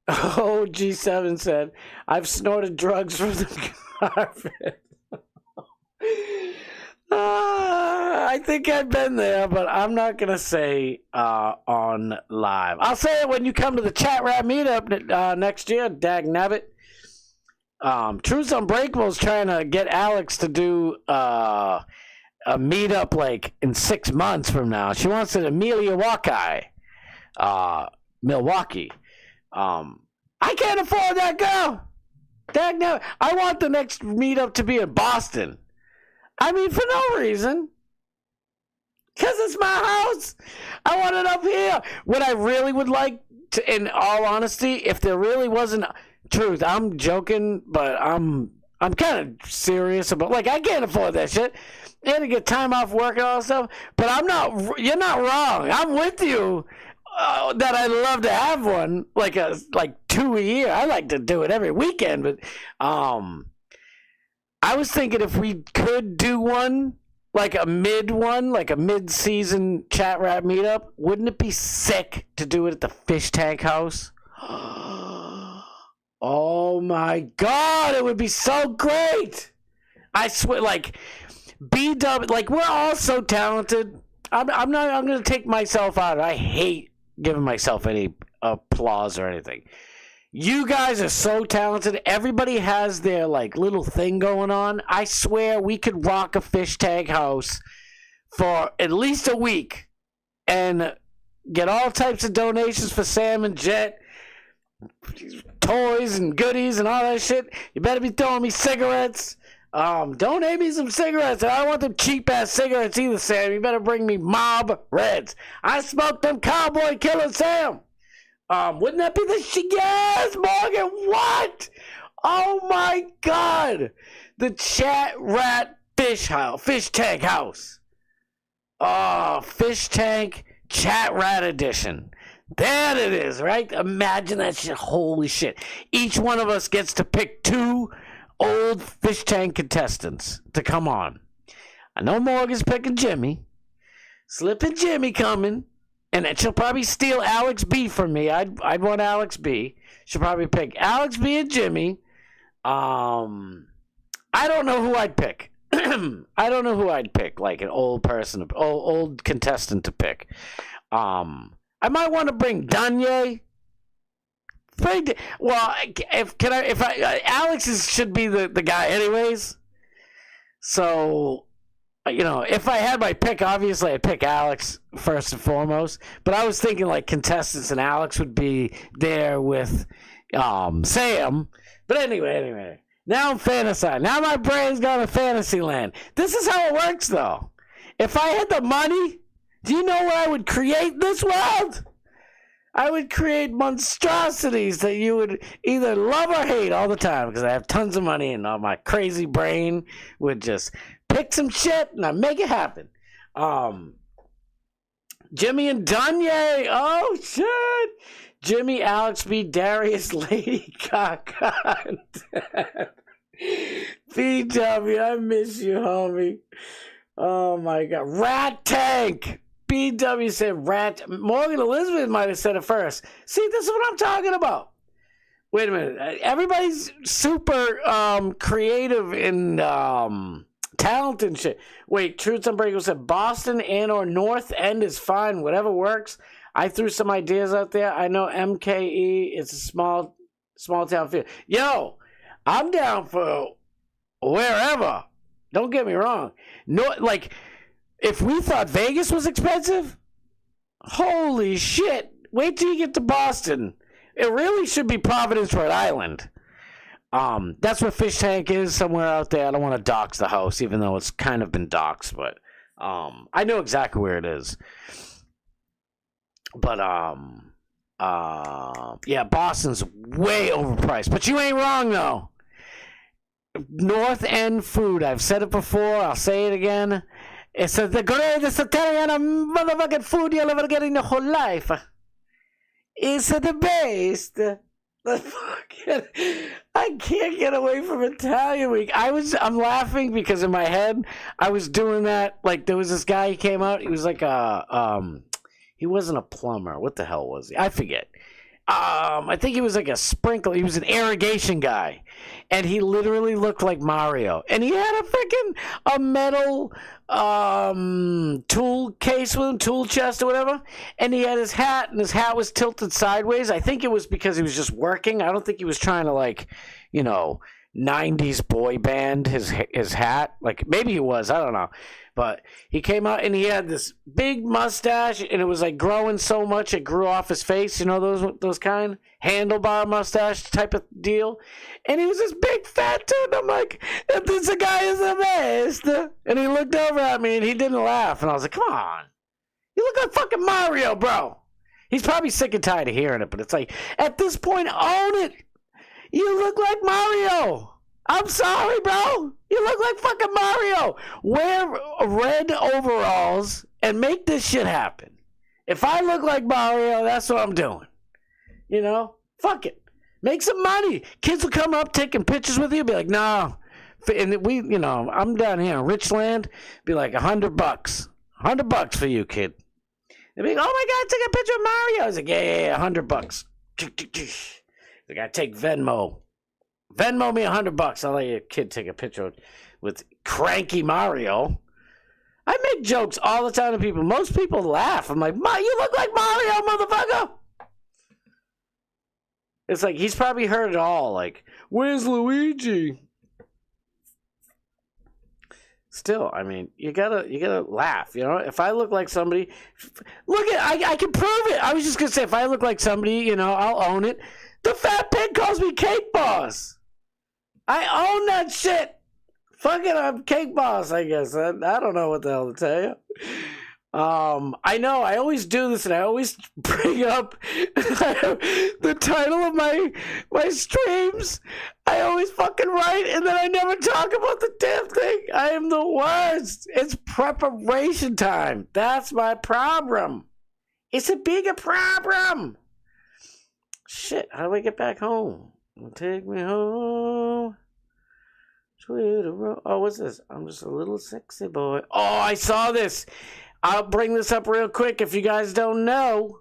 OG7 said, I've snorted drugs from the carpet. I think I've been there, but I'm not going to say on live. I'll say it when you come to the Chat Rap meetup next year, dag nabbit. Truth Unbreakable is trying to get Alex to do a meetup like in 6 months from now. She wants it in Milwaukee. I can't afford that girl. Dag nabbit. I want the next meetup to be in Boston. I mean, for no reason. Because it's my house. I want it up here. What I really would like, to, in all honesty, if there really wasn't... Truth, I'm joking, but I'm kind of serious about... Like, I can't afford that shit. I had to get time off work and all that stuff. But I'm not... You're not wrong. I'm with you that I'd love to have one. Like 2 a year. I like to do it every weekend. But I was thinking if we could do one, like a mid-season chat rap meetup, wouldn't it be sick to do it at the Fish Tank House? Oh my God, it would be so great. I swear, like, BW, like, we're all so talented. I'm going to take myself out. I hate giving myself any applause or anything. You guys are so talented. Everybody has their, like, little thing going on. I swear we could rock a Fish Tank House for at least a week and get all types of donations for Sam and Jet, toys and goodies and all that shit. You better be throwing me cigarettes. Donate me some cigarettes. I don't want them cheap-ass cigarettes either, Sam. You better bring me Mob Reds. I smoked them Cowboy Killer Sam. Wouldn't that be the shit? Yes, Morgan, what? Oh my God. The Chat Rat Fish Tank House. Oh, Fish Tank Chat Rat Edition. There it is, right? Imagine that shit. Holy shit. Each one of us gets to pick 2 old Fish Tank contestants to come on. I know Morgan's picking Jimmy. Slipping Jimmy coming. And she'll probably steal Alex B from me. I'd want Alex B. She'll probably pick Alex B and Jimmy. I don't know who I'd pick. I don't know who I'd pick, like an old person, old contestant to pick. I might want to bring Danye. Well, Alex should be the guy anyways. So, you know, if I had my pick, obviously I'd pick Alex first and foremost. But I was thinking like contestants and Alex would be there with Sam. But anyway. Now I'm fantasizing. Now my brain's gone to fantasy land. This is how it works, though. If I had the money, do you know what I would create in this world? I would create monstrosities that you would either love or hate all the time because I have tons of money and all my crazy brain would just pick some shit and I make it happen. Jimmy and Danye. Oh, shit. Jimmy, Alex B, Darius, Lady Gaga. BW, I miss you, homie. Oh, my God. Rat Tank. BW said rat. Morgan Elizabeth might have said it first. See, this is what I'm talking about. Wait a minute. Everybody's super creative and talented and shit. Wait, Truth Unbreakable said Boston and or North End is fine. Whatever works. I threw some ideas out there. I know MKE. It's a small town feel. Yo, I'm down for wherever. Don't get me wrong. No, like, if we thought Vegas was expensive, holy shit. Wait till you get to Boston. It really should be Providence, Rhode Island. That's where Fish Tank is, somewhere out there. I don't want to dox the house, even though it's kind of been doxed, but I know exactly where it is. But yeah, Boston's way overpriced. But you ain't wrong though. North End food. I've said it before. I'll say it again. It's the greatest Italian motherfucking food you'll ever get in your whole life. It's the best. I can't get away from Italian Week. I'm laughing because in my head I was doing that. Like there was this guy, he came out. He was like he wasn't a plumber. What the hell was he? I forget. I think he was like a sprinkler. He was an irrigation guy, and he literally looked like Mario. And he had a metal tool case with him, tool chest or whatever. And he had his hat, and his hat was tilted sideways. I think it was because he was just working. I don't think he was trying to 90s boy band his hat. Like maybe he was. I don't know. But he came out and he had this big mustache, and it was like growing so much it grew off his face. You know those kind handlebar mustache type of deal. And he was this big fat dude. And I'm like, this guy is the best. And he looked over at me and he didn't laugh. And I was like, come on, you look like fucking Mario, bro. He's probably sick and tired of hearing it, but it's like at this point, own it. You look like Mario. I'm sorry, bro. You look like fucking Mario. Wear red overalls and make this shit happen. If I look like Mario, that's what I'm doing. You know? Fuck it. Make some money. Kids will come up taking pictures with you. Be like, no. And I'm down here in Richland. Be like $100. $100 for you, kid. They'll be like, oh my God, take a picture of Mario. I was like, yeah, $100. Like, I take Venmo. Venmo me $100. I'll let your kid take a picture with cranky Mario. I make jokes all the time to people. Most people laugh. I'm like, you look like Mario, motherfucker. It's like he's probably heard it all. Like, where's Luigi? Still, I mean, you gotta laugh. You know, if I look like somebody, I can prove it. I was just gonna say, if I look like somebody, I'll own it. The fat pig calls me Cake Boss. I own that shit. Fucking, I'm Cake Boss, I guess. I don't know what the hell to tell you. I know, I always do this, and I always bring up the title of my streams. I always fucking write, and then I never talk about the damn thing. I am the worst. It's preparation time. That's my problem. It's a bigger problem. Shit, how do I get back home? Take me home. Oh, what's this? I'm just a little sexy boy. Oh, I saw this. I'll bring this up real quick if you guys don't know.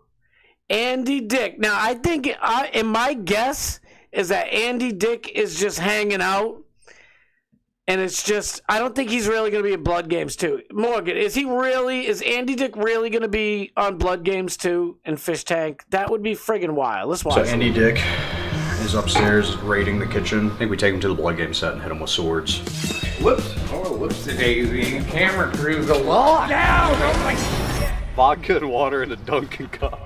Andy Dick. Now, I think, and my guess is that Andy Dick is just hanging out. And it's just, I don't think he's really going to be in Blood Games 2. Morgan, is Andy Dick really going to be on Blood Games 2 and Fish Tank? That would be friggin' wild. Let's watch. So Andy Dick is upstairs raiding the kitchen. I think we take him to the Blood Game set and hit him with swords. Whoops. Oh, whoops-a-daisy. Camera crew's a lot. Now, oh my... Vodka and water in a Dunkin' cup.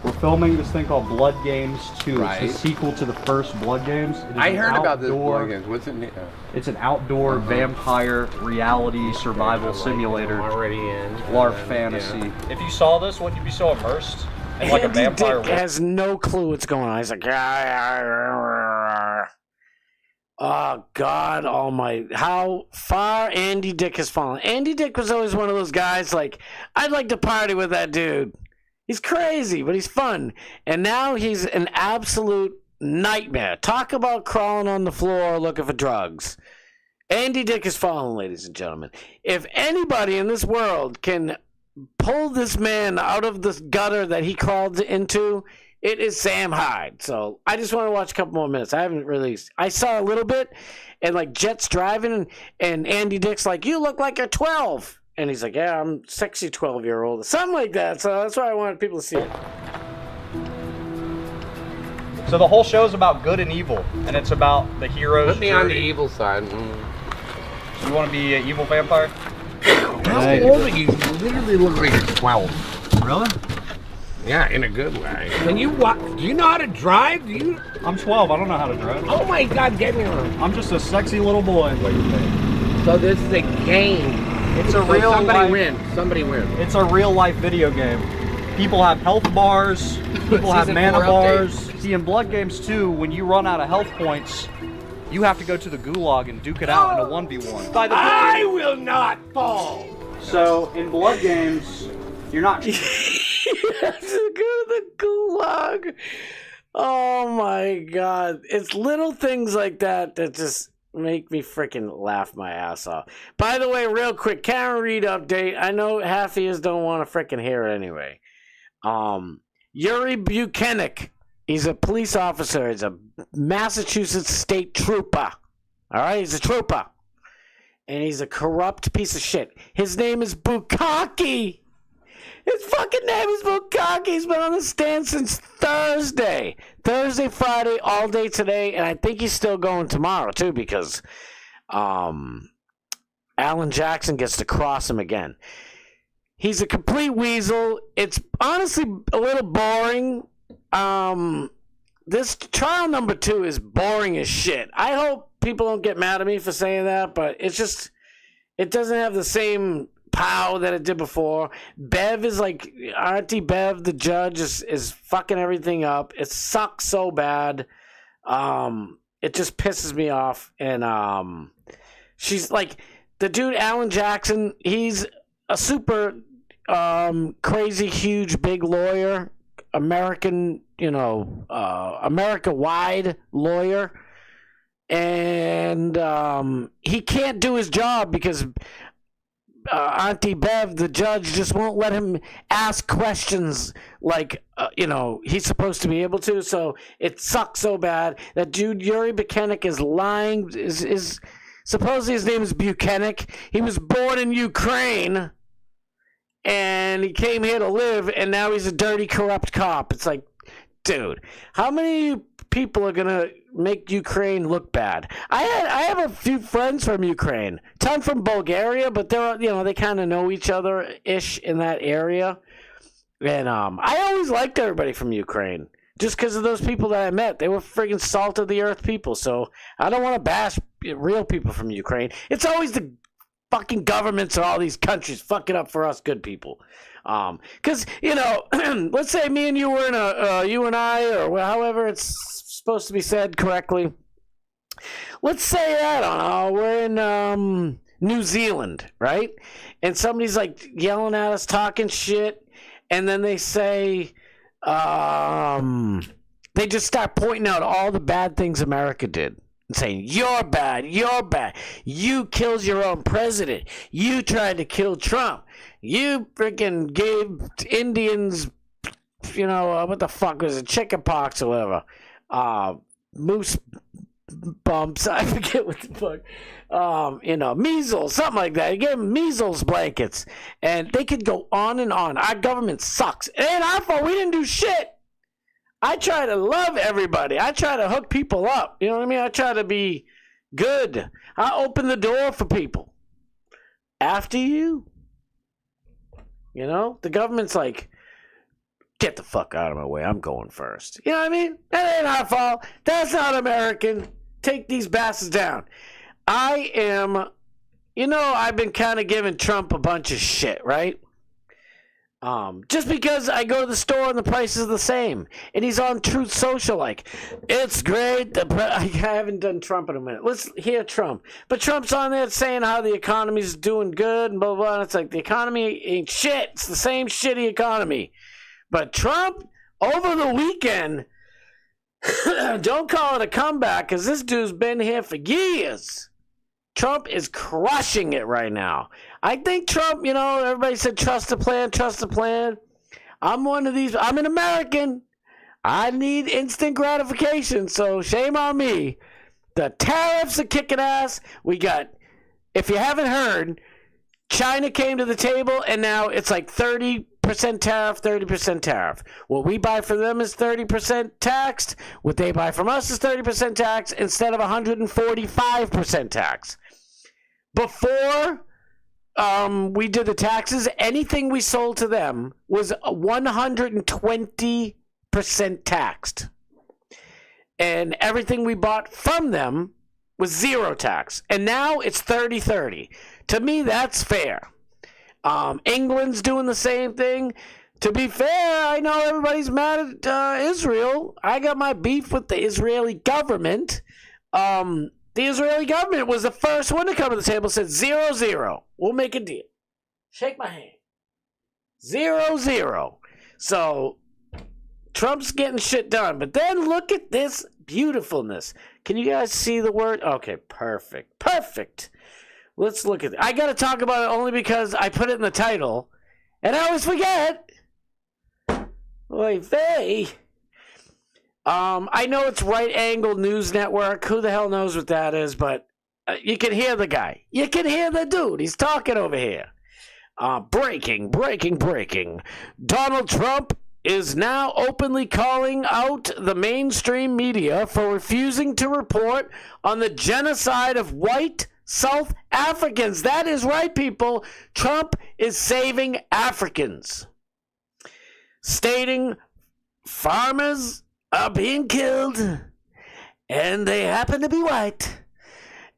We're filming this thing called Blood Games 2. Right. It's the sequel to the first Blood Games. I heard about this Blood Games. What's it? It's an outdoor vampire reality survival simulator. I'm already in. LARP fantasy. Yeah. If you saw this, wouldn't you be so immersed in like a vampire? Dick has no clue what's going on. He's like, oh God almighty. How far Andy Dick has fallen. Andy Dick was always one of those guys like, I'd like to party with that dude. He's crazy, but he's fun. And now he's an absolute nightmare. Talk about crawling on the floor looking for drugs. Andy Dick has fallen, ladies and gentlemen. If anybody in this world can pull this man out of this gutter that he crawled into, it is Sam Hyde. So I just want to watch a couple more minutes. I haven't released. I saw a little bit, and like Jet's driving, and Andy Dick's like, you look like you're 12. And he's like, yeah, I'm sexy 12-year-old. Something like that. So that's why I wanted people to see it. So the whole show's about good and evil, and it's about the heroes. Put me on the evil side. You want to be an evil vampire? How old are you? You literally look like you're 12. Really? Yeah, in a good way. Can you walk? Do you know how to drive? I'm 12. I don't know how to drive. Oh my God, get me on. I'm just a sexy little boy. So this is a game. It's a real Somebody wins. Somebody wins. It's a real life video game. People have health bars. People have mana bars. See, in Blood Games 2, when you run out of health points, You have to go to the gulag and duke it out in a 1v1. By the I will not fall. So in blood games, you're not. You have to go to the gulag. Oh my god. It's little things like that that just make me freaking laugh my ass off. By the way, real quick, Karen Reed update. I know half of you don't want to freaking hear it anyway. Yuri Buchanan. He's a police officer. He's a Massachusetts state trooper. All right? He's a trooper. And he's a corrupt piece of shit. His name is Bukkake. His fucking name is Bukkake. He's been on the stand since Thursday. Thursday, Friday, all day today. And I think he's still going tomorrow, too, because Alan Jackson gets to cross him again. He's a complete weasel. It's honestly a little boring. This trial number 2 is boring as shit. I hope people don't get mad at me for saying that, but it's just, it doesn't have the same pow that it did before. Bev is like, Auntie Bev, the judge, is fucking everything up. It sucks so bad. It just pisses me off. And she's like, the dude Alan Jackson, he's a super crazy, huge, big lawyer. American, America-wide lawyer. And he can't do his job because Auntie Bev, the judge, just won't let him ask questions like, he's supposed to be able to. So it sucks so bad. That dude, Yuri Buchanan, is lying. Is supposedly his name is Buchanan. He was born in Ukraine. And he came here to live, and now he's a dirty, corrupt cop. It's like, dude, how many people are going to make Ukraine look bad? I have a few friends from Ukraine. Ton from Bulgaria, but they're, they kind of know each other-ish in that area. And I always liked everybody from Ukraine. Just because of those people that I met. They were friggin' salt-of-the-earth people. So I don't want to bash real people from Ukraine. It's always the fucking governments of all these countries fucking up for us good people. Because, let's say me and you were in you and I, or however it's supposed to be said correctly. Let's say, I don't know, we're in New Zealand, right? And somebody's like yelling at us, talking shit, and then they say, they just start pointing out all the bad things America did. And saying, you're bad, you killed your own president, you tried to kill Trump, you freaking gave Indians, what the fuck was it, chicken pox or whatever, moose bumps, I forget what the fuck, measles, something like that. You gave them measles blankets, and they could go on and on. Our government sucks. It ain't our fault, we didn't do shit. I try to love everybody. I try to hook people up. You know what I mean? I try to be good. I open the door for people. After you. The government's like, get the fuck out of my way. I'm going first. You know what I mean? That ain't our fault. That's not American. Take these bastards down. I am, I've been kind of giving Trump a bunch of shit, right? Just because I go to the store and the price is the same, and he's on Truth Social like, it's great. I haven't done Trump in a minute. Let's hear Trump. But Trump's on there saying how the economy's doing good and blah, blah, blah. And it's like, the economy ain't shit. It's the same shitty economy. But Trump, over the weekend, don't call it a comeback because this dude's been here for years. Trump is crushing it right now. I think Trump, everybody said trust the plan, trust the plan. I'm one of these. I'm an American. I need instant gratification, so shame on me. The tariffs are kicking ass. We got, if you haven't heard, China came to the table, and now it's like 30% tariff, 30% tariff. What we buy from them is 30% taxed. What they buy from us is 30% tax instead of 145% tax. Before we did the taxes, anything we sold to them was 120% taxed. And everything we bought from them was zero tax. And now it's 30-30. To me, that's fair. England's doing the same thing. To be fair, I know everybody's mad at Israel. I got my beef with the Israeli government. The Israeli government was the first one to come to the table and said 0-0. We'll make a deal. Shake my hand. 0-0. So Trump's getting shit done. But then look at this beautifulness. Can you guys see the word? Okay, perfect. Perfect. Let's look at it. I got to talk about it only because I put it in the title. And I always forget. Oy vey. I know it's Right Angle News Network. Who the hell knows what that is? But you can hear the guy. You can hear the dude. He's talking over here. Breaking. Donald Trump is now openly calling out the mainstream media for refusing to report on the genocide of white South Africans. That is right, people. Trump is saving Africans. Stating farmers are being killed and they happen to be white.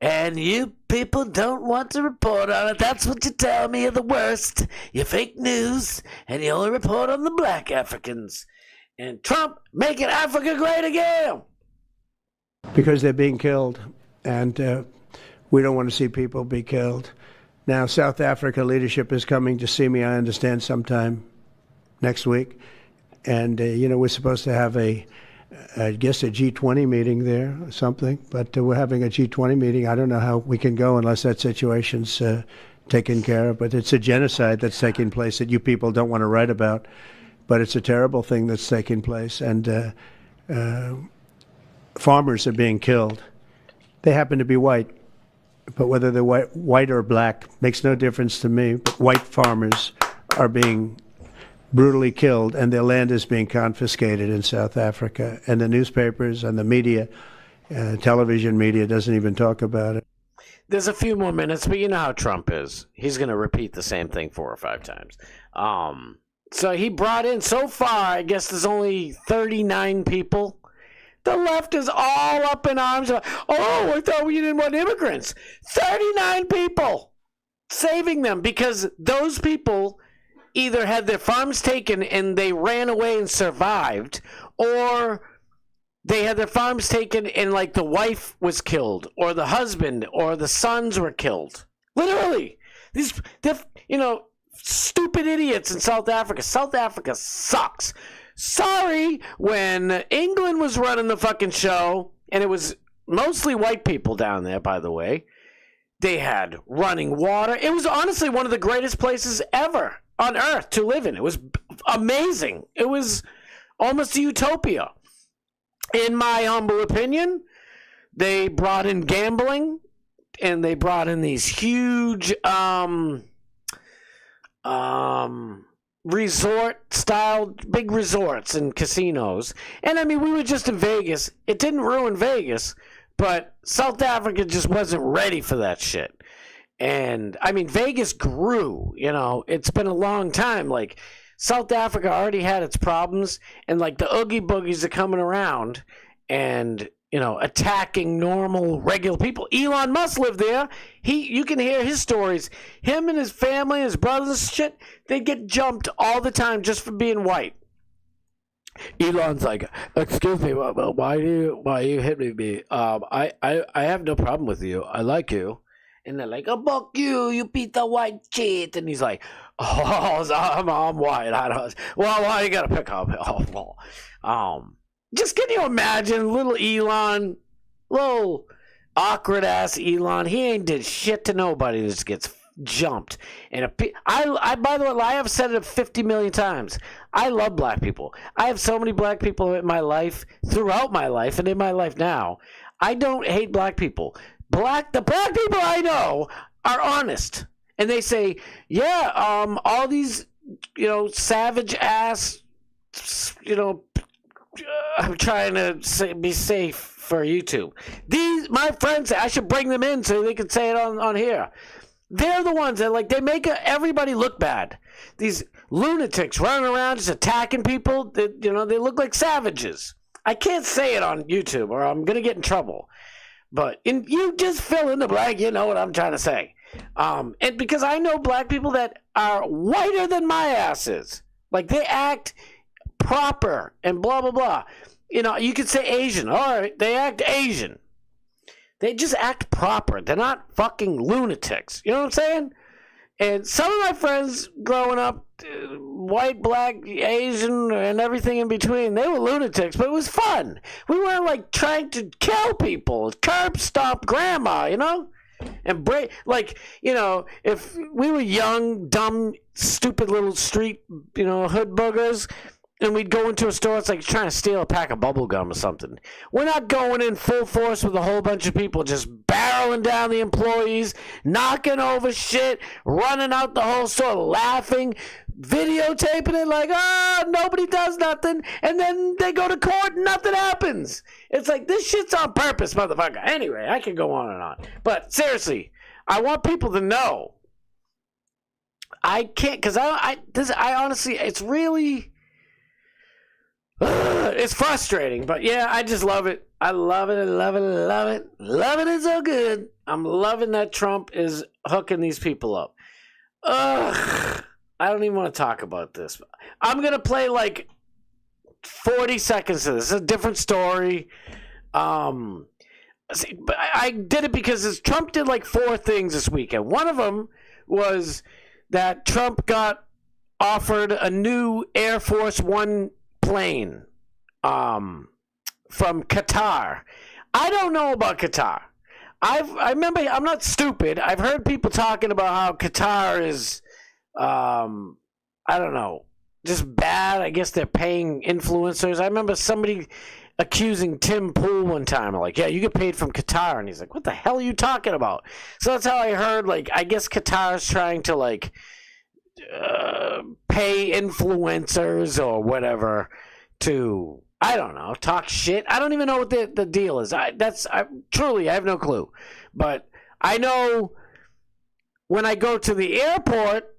And you people don't want to report on it. That's what you tell me are the worst. You fake news, and you only report on the black Africans. And Trump making Africa great again. Because they're being killed, and we don't want to see people be killed. Now, South Africa leadership is coming to see me, I understand, sometime next week. And, we're supposed to have I guess a G20 meeting there or something, but we're having a G20 meeting. I don't know how we can go unless that situation's taken care of, but it's a genocide that's taking place that you people don't want to write about, but it's a terrible thing that's taking place, and farmers are being killed. They happen to be white, but whether they're white or black makes no difference to me. But white farmers are being brutally killed, and their land is being confiscated in South Africa. And the newspapers and the media, television media, doesn't even talk about it. There's a few more minutes, but you know how Trump is. He's going to repeat the same thing 4 or 5 times. So he brought in, so far, I guess there's only 39 people. The left is all up in arms. Oh, I thought we didn't want immigrants. 39 people saving them because those people either had their farms taken and they ran away and survived, or they had their farms taken and like the wife was killed, or the husband, or the sons were killed. Literally, these stupid idiots in South Africa. South Africa sucks. Sorry, when England was running the fucking show, and it was mostly white people down there, by the way. They had running water. It was honestly one of the greatest places ever on earth to live in. It was amazing. It was almost a utopia. In my humble opinion, they brought in gambling, and they brought in these huge resort-style big resorts and casinos. And, I mean, we were just in Vegas. It didn't ruin Vegas, but South Africa just wasn't ready for that shit. And, I mean, Vegas grew, it's been a long time. Like, South Africa already had its problems, and, like, the Oogie Boogies are coming around and, attacking normal, regular people. Elon Musk lived there. You can hear his stories. Him and his family, his brothers and shit, they get jumped all the time just for being white. Elon's like, excuse me, why are you hitting me? I have no problem with you. I like you. And they're like, oh, fuck you, you beat the white shit. And he's like, oh, I'm white. I don't. Well, why you gotta pick up? Just can you imagine little Elon, little awkward ass Elon? He ain't did shit to nobody. Just gets jumped. And I by the way, I have said it 50 million times. I love black people. I have so many black people in my life, throughout my life, and in my life now. I don't hate black people. The black people I know are honest, and they say, yeah, all these, savage ass, I'm trying to be safe for YouTube. My friends, I should bring them in so they can say it on here. They're the ones that they make everybody look bad. These lunatics running around just attacking people. They look like savages. I can't say it on YouTube or I'm gonna get in trouble. But you just fill in the blank, you know what I'm trying to say. And because I know black people that are whiter than my ass is. Like, they act proper and blah, blah, blah. You could say Asian. All right, they act Asian. They just act proper. They're not fucking lunatics. You know what I'm saying? And some of my friends growing up, white, black, Asian, and everything in between, they were lunatics, but it was fun. We weren't like trying to kill people, curb stomp grandma, you know? And break, like, you know, if we were young, dumb, stupid little street, you know, hood boogers, and we'd go into a store, it's like trying to steal a pack of bubble gum or something. We're not going in full force with a whole bunch of people just barreling down the employees, knocking over shit, running out the whole store, laughing, videotaping it like, oh, nobody does nothing, and then they go to court and nothing happens. It's like, this shit's on purpose, motherfucker. Anyway, I could go on and on. But seriously, I want people to know. I can't, because I honestly, it's really... it's frustrating, but yeah, I just love it. I love it. I love it. I love it. Loving it so good. I'm loving that Trump is hooking these people up. Ugh. I don't even want to talk about this. I'm going to play like 40 seconds of this. It's a different story. See, but I did it because Trump did like 4 things this weekend. One of them was that Trump got offered a new Air Force One plane from Qatar. I don't know about Qatar. I remember, I'm not stupid. I've heard people talking about how Qatar is, I don't know, just bad. I guess they're paying influencers. I remember somebody accusing Tim Pool one time, like, yeah, you get paid from Qatar. And he's like, what the hell are you talking about? So that's how I heard, like, I guess Qatar's trying to, like, pay influencers or whatever to, I don't know, talk shit. I don't even know what the deal is. Truly, I have no clue. But I know when I go to the airport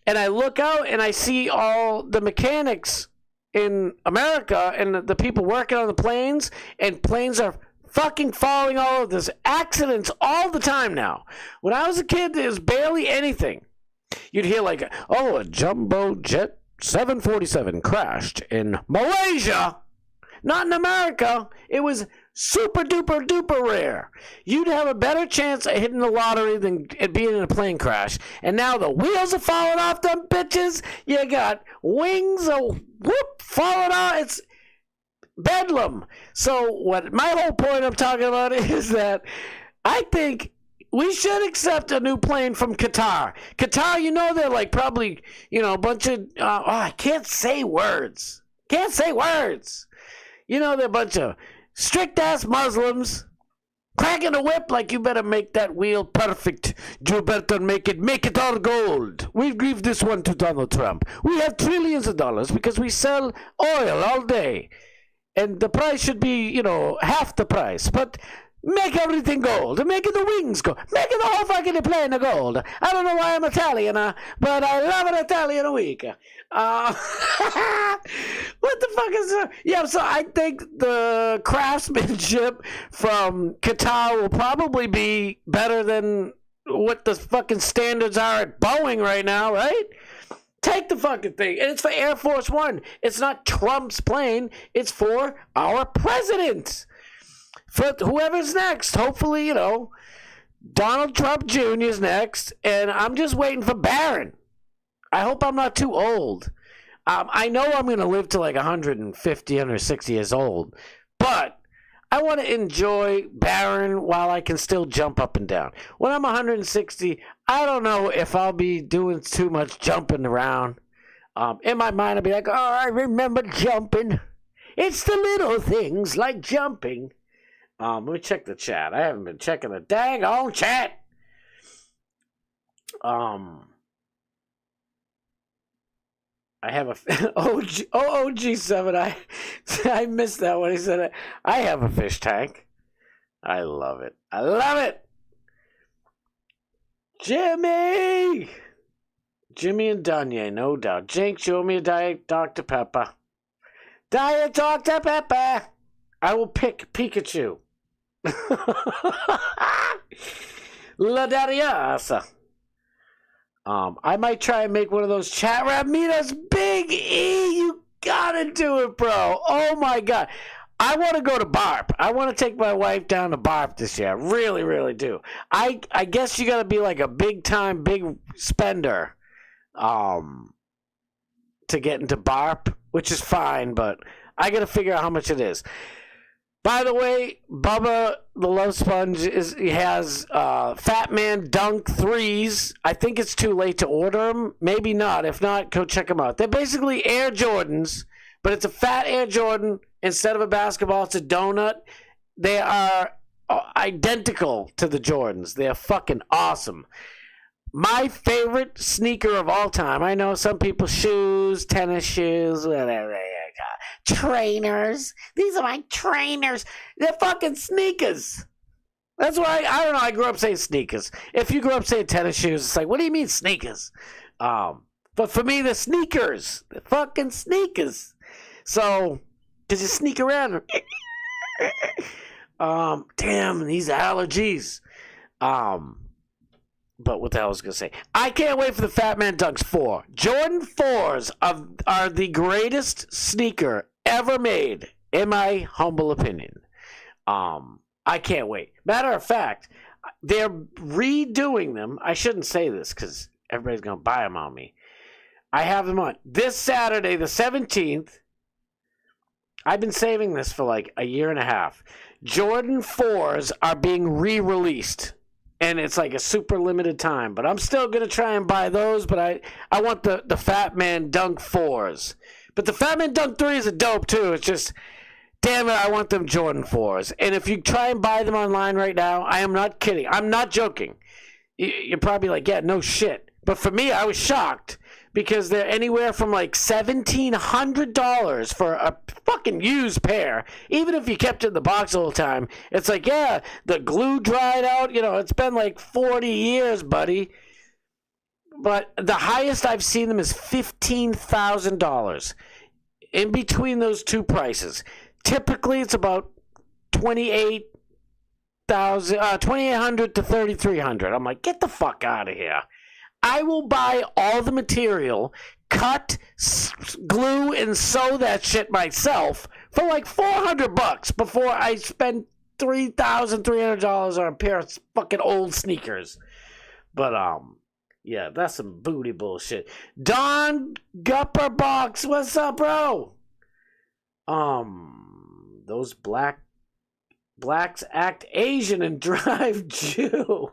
and I look out and I see all the mechanics in America and the people working on the planes, and planes are fucking falling all over. There's accidents all the time now. When I was a kid, there was barely anything. You'd hear like, oh, a jumbo jet 747 crashed in Malaysia. Not in America. It was super duper duper rare. You'd have a better chance of hitting the lottery than it being in a plane crash. And now the wheels are falling off them bitches. You got wings falling off. It's bedlam. So what my whole point I'm talking about is that I think we should accept a new plane from Qatar. Qatar, you know, they're like probably, you know, a bunch of, I can't say words. Can't say words. You know, they're a bunch of strict-ass Muslims cracking a whip like, you better make that wheel perfect. You better make it all gold. We give this one to Donald Trump. We have trillions of dollars because we sell oil all day. And the price should be, you know, half the price. But make everything gold. Make the wings gold. Make the whole fucking plane of gold. I don't know why I'm Italian, but I love an Italian a week. What the fuck is that? Yeah, so I think the craftsmanship from Qatar will probably be better than what the fucking standards are at Boeing right now, right? Take the fucking thing. And it's for Air Force One. It's not Trump's plane. It's for our president. For whoever's next. Hopefully, you know, Donald Trump Jr. is next. And I'm just waiting for Barron. I hope I'm not too old. I know I'm going to live to like 150, 160 years old. But I want to enjoy Barron while I can still jump up and down. When I'm 160, I don't know if I'll be doing too much jumping around. In my mind, I'll be like, oh, I remember jumping. It's the little things like jumping. Let me check the chat. I haven't been checking the daggone chat. I have a OG7. I missed that when he said it. I have a fish tank. I love it. I love it. Jimmy and Danye, no doubt. Jink, show me a Diet Dr. Pepper. Diet Dr. Pepper. I will pick Pikachu. La Dariasa. I might try and make one of those chat rap meetups. Big E, you gotta do it, bro. Oh my god. I want to go to Barp. I want to take my wife down to Barp this year. I really, really do. I guess you got to be like a big spender to get into Barp, which is fine, but I got to figure out how much it is. By the way, Bubba the Love Sponge has Fat Man Dunk 3s. I think it's too late to order them. Maybe not. If not, go check them out. They're basically Air Jordans, but it's a fat Air Jordan. Instead of a basketball, it's a donut. They are identical to the Jordans. They're fucking awesome. My favorite sneaker of all time. I know some people shoes, tennis shoes, whatever. Trainers. These are my trainers. They're fucking sneakers. That's why I don't know. I grew up saying sneakers. If you grew up saying tennis shoes, it's like, what do you mean sneakers? But for me, they're sneakers. They're fucking sneakers. So, because you sneak around. Damn, these allergies. But what the hell was I going to say? I can't wait for the Fat Man Dunks 4. Jordan 4s are the greatest sneaker ever made, in my humble opinion. I can't wait. Matter of fact, they're redoing them. I shouldn't say this because everybody's going to buy them on me. I have them on. This Saturday, the 17th, I've been saving this for like a year and a half. Jordan 4s are being re-released. And it's like a super limited time. But I'm still going to try and buy those. But I want the Fat Man Dunk 4s. But the Fat Man Dunk 3s are dope too. It's just, damn it, I want them Jordan 4s. And if you try and buy them online right now, I am not kidding. I'm not joking. You're probably like, yeah, no shit. But for me, I was shocked. Because they're anywhere from like $1,700 for a fucking used pair. Even if you kept it in the box the whole time. It's like, yeah, the glue dried out. You know, it's been like 40 years, buddy. But the highest I've seen them is $15,000. In between those two prices. Typically, it's about $2,800 to $3,300. I'm like, get the fuck out of here. I will buy all the material, cut, glue, and sew that shit myself for like $400 before I spend $3,300 on a pair of fucking old sneakers. But yeah, that's some booty bullshit. Don Gupperbox, what's up, bro? Those blacks act Asian and drive Jew.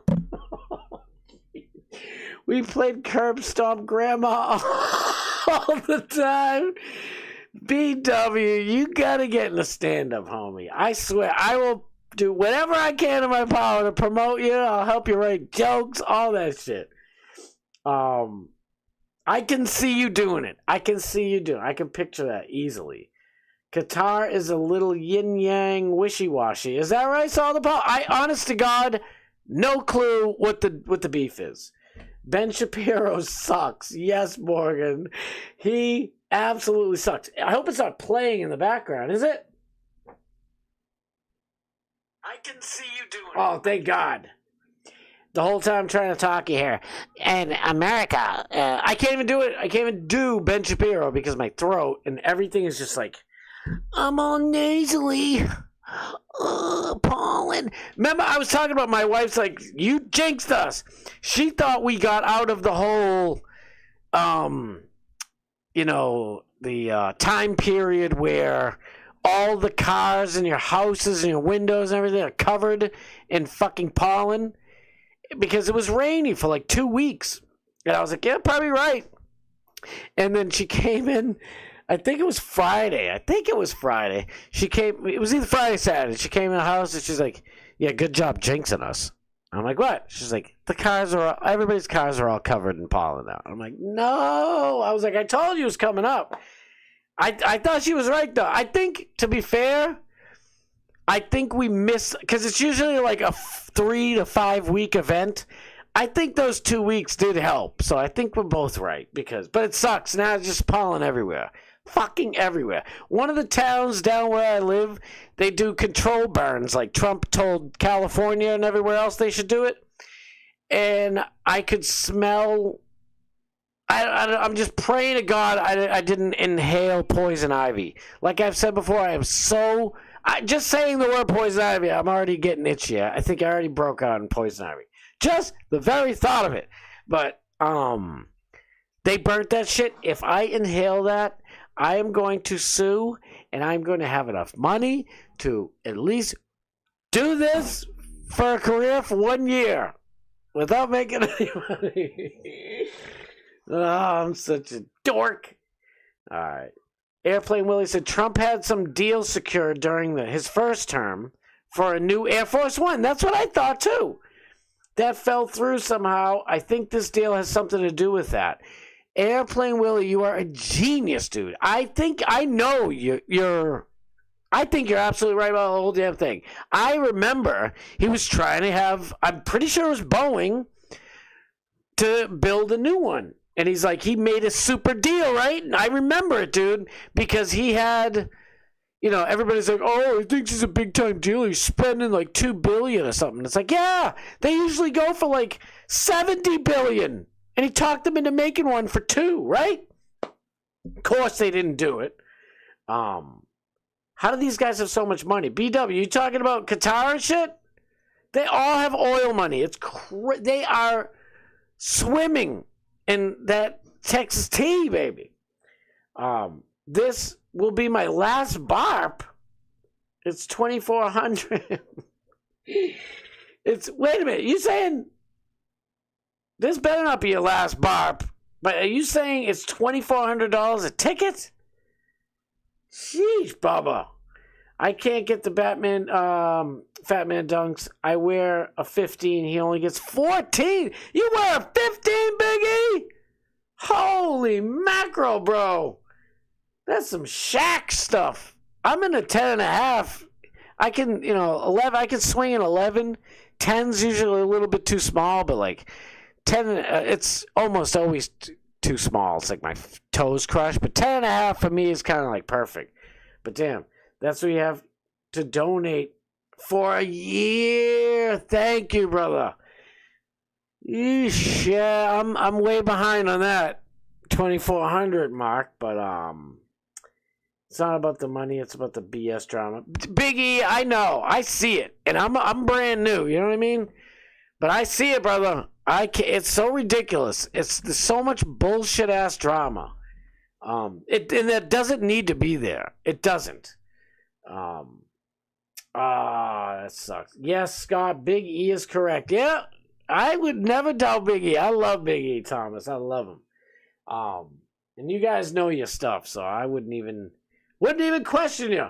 We played Curb Stomp Grandma all the time. BW, you gotta get in the stand-up, homie. I swear, I will do whatever I can in my power to promote you. I'll help you write jokes, all that shit. I can see you doing it. I can picture that easily. Qatar is a little yin-yang wishy-washy. Is that right, Saul the Paul? I, honest to God, no clue what the beef is. Ben Shapiro sucks. Yes, Morgan. He absolutely sucks. I hope it's not playing in the background, is it? I can see you doing it. Oh, thank God. The whole time I'm trying to talk you here. And America, I can't even do it. I can't even do Ben Shapiro because of my throat and everything is just like, I'm all nasally. Pollen. Remember, I was talking about my wife's like, you jinxed us. She thought we got out of the whole, the time period where all the cars in your houses and your windows and everything are covered in fucking pollen because it was rainy for like 2 weeks. And I was like, yeah, probably right. And then she came in. I think it was Friday. She came, it was either Friday or Saturday. She came in the house and she's like, yeah, good job jinxing us. I'm like, what? She's like, everybody's cars are all covered in pollen now. I'm like, no. I was like, I told you it was coming up. I thought she was right, though. I think, to be fair, I think we missed, because it's usually like a 3 to 5 week event. I think those 2 weeks did help. So I think we're both right. But it sucks. Now it's just pollen everywhere. Fucking everywhere. One of the towns down where I live, they do control burns like Trump told California and everywhere else they should do it. And I could smell I'm just praying to God I didn't inhale poison ivy. Like I've said before, I am so... just saying the word poison ivy, I'm already getting itchy. I think I already broke out in poison ivy. Just the very thought of it. But they burnt that shit. If I inhale that, I am going to sue, and I'm going to have enough money to at least do this for a career for 1 year without making any money. Oh, I'm such a dork. All right. Airplane Willie said Trump had some deals secured during his first term for a new Air Force One. That's what I thought, too. That fell through somehow. I think this deal has something to do with that. Airplane Willie, you are a genius, dude. I think I know you're I think you're absolutely right about the whole damn thing. I remember he was trying to have, I'm pretty sure it was Boeing, to build a new one. And he's like, he made a super deal, right? And I remember it, dude, because he had, you know, everybody's like, oh, he thinks it's a big time deal. He's spending like $2 billion or something. It's like, yeah, they usually go for like $70 billion. And he talked them into making one for $2 billion, right? Of course they didn't do it. How do these guys have so much money? BW, you talking about Qatar and shit? They all have oil money. They are swimming in that Texas tea, baby. This will be my last barp. It's 2,400. Wait a minute. You saying this better not be your last barp? But are you saying it's $2,400 a ticket? Sheesh, Bubba. I can't get the Batman, Fat Man dunks. I wear a 15. He only gets 14. You wear a 15, Biggie? Holy mackerel, bro. That's some Shaq stuff. I'm in a 10.5. I can, 11. I can swing an 11. 10's usually a little bit too small, but like 10, it's almost always too small. It's like my toes crush. But 10.5 for me is kind of like perfect. But damn, that's what you have to donate for a year. Thank you, brother. Eesh, yeah, I'm way behind on that 2,400 mark, but it's not about the money. It's about the BS drama. Biggie, I know, I see it, and I'm brand new. You know what I mean? But I see it, brother. It's so ridiculous. There's so much bullshit ass drama. And that doesn't need to be there. It doesn't. That sucks. Yes, Scott, Big E is correct. Yeah, I would never doubt Big E. I love Big E, Thomas. I love him. And you guys know your stuff, so I wouldn't even question you.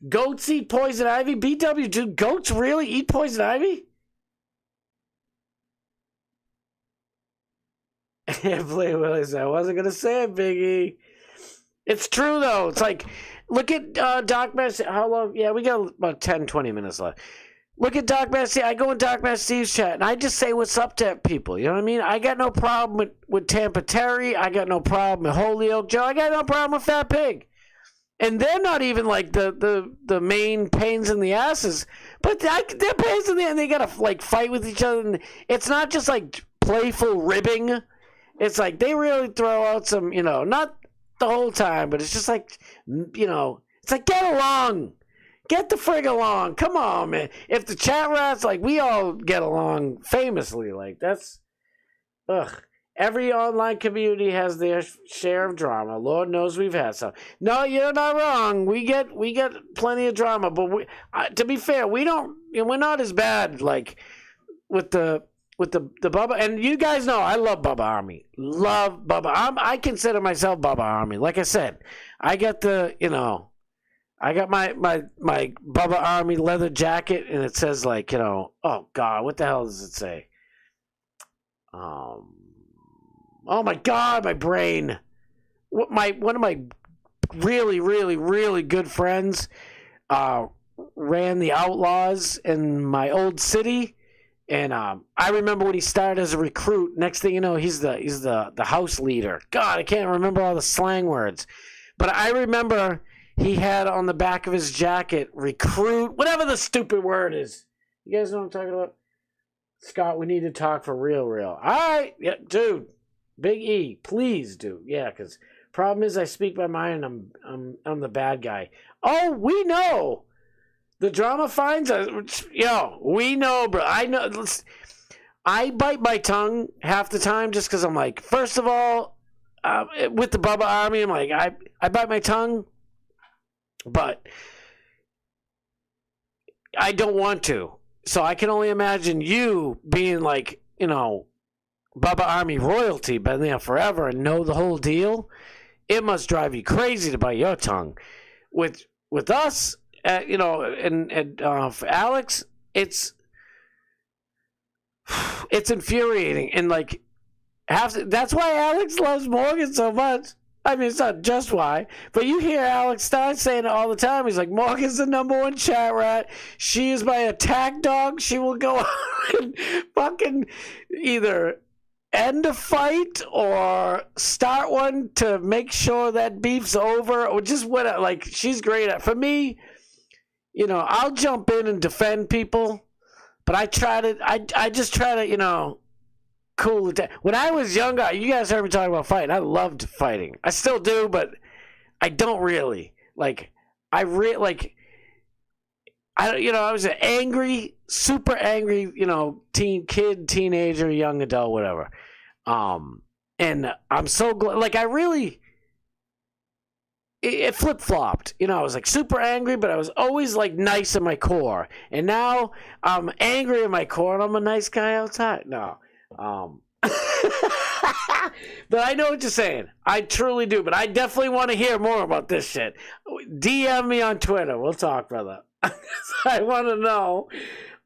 Goats eat poison ivy? BW, do goats really eat poison ivy? Play Willis. I wasn't gonna say it, Biggie. It's true though. It's like, look at Doc Master. How long? Yeah, we got about 10, 20 minutes left. Look at Doc Master. I go in Doc Master Steve's chat and I just say what's up to people. You know what I mean? I got no problem with Tampa Terry. I got no problem with Holyoke Joe. I got no problem with Fat Pig. And they're not even like the main pains in the asses, but they're pains in the and they gotta like fight with each other. And it's not just like playful ribbing. It's like they really throw out some, not the whole time, but it's just like, it's like, get along. Get the frig along. Come on, man. If the chat rats, like, we all get along famously. Like, that's, every online community has their share of drama. Lord knows we've had some. No, you're not wrong. We get plenty of drama, but to be fair, we're not as bad, like, with the Bubba, and you guys know I love Bubba Army. Love Bubba. I consider myself Bubba Army. Like I said, I got I got my Bubba Army leather jacket, and it says like, oh God, what the hell does it say? Oh my God, my brain. One of my really, really, really good friends ran the Outlaws in my old city. And I remember when he started as a recruit. Next thing you know, he's the house leader. God, I can't remember all the slang words, but I remember he had on the back of his jacket recruit, whatever the stupid word is. You guys know what I'm talking about? Scott, we need to talk for real. All right, yeah, dude, Big E, please do. Yeah, because problem is I speak my mind and I'm the bad guy. Oh, we know. The drama finds us. Yo, we know, bro. I know. I bite my tongue half the time just because I'm like, first of all, with the Bubba Army, I'm like, I bite my tongue, but I don't want to. So I can only imagine you being like, you know, Bubba Army royalty, been there forever and know the whole deal. It must drive you crazy to bite your tongue. With us, you know, and for Alex, it's infuriating, and like that's why Alex loves Morgan so much. I mean, it's not just why, but you hear Alex Stein saying it all the time. He's like, Morgan's the #1 chat rat. She is my attack dog. She will go on and fucking either end a fight or start one to make sure that beef's over, or just what. Like, she's great at. For me, you know, I'll jump in and defend people, but I just try to, you know, cool it down. When I was younger, you guys heard me talk about fighting. I loved fighting. I still do, but I don't really. Like, I was an angry, super angry, you know, teenager, young adult, whatever. And I'm so glad, like, it flip-flopped. You know, I was like super angry, but I was always like nice in my core. And now I'm angry in my core and I'm a nice guy outside. No. But I know what you're saying. I truly do. But I definitely want to hear more about this shit. DM me on Twitter. We'll talk, brother. I want to know.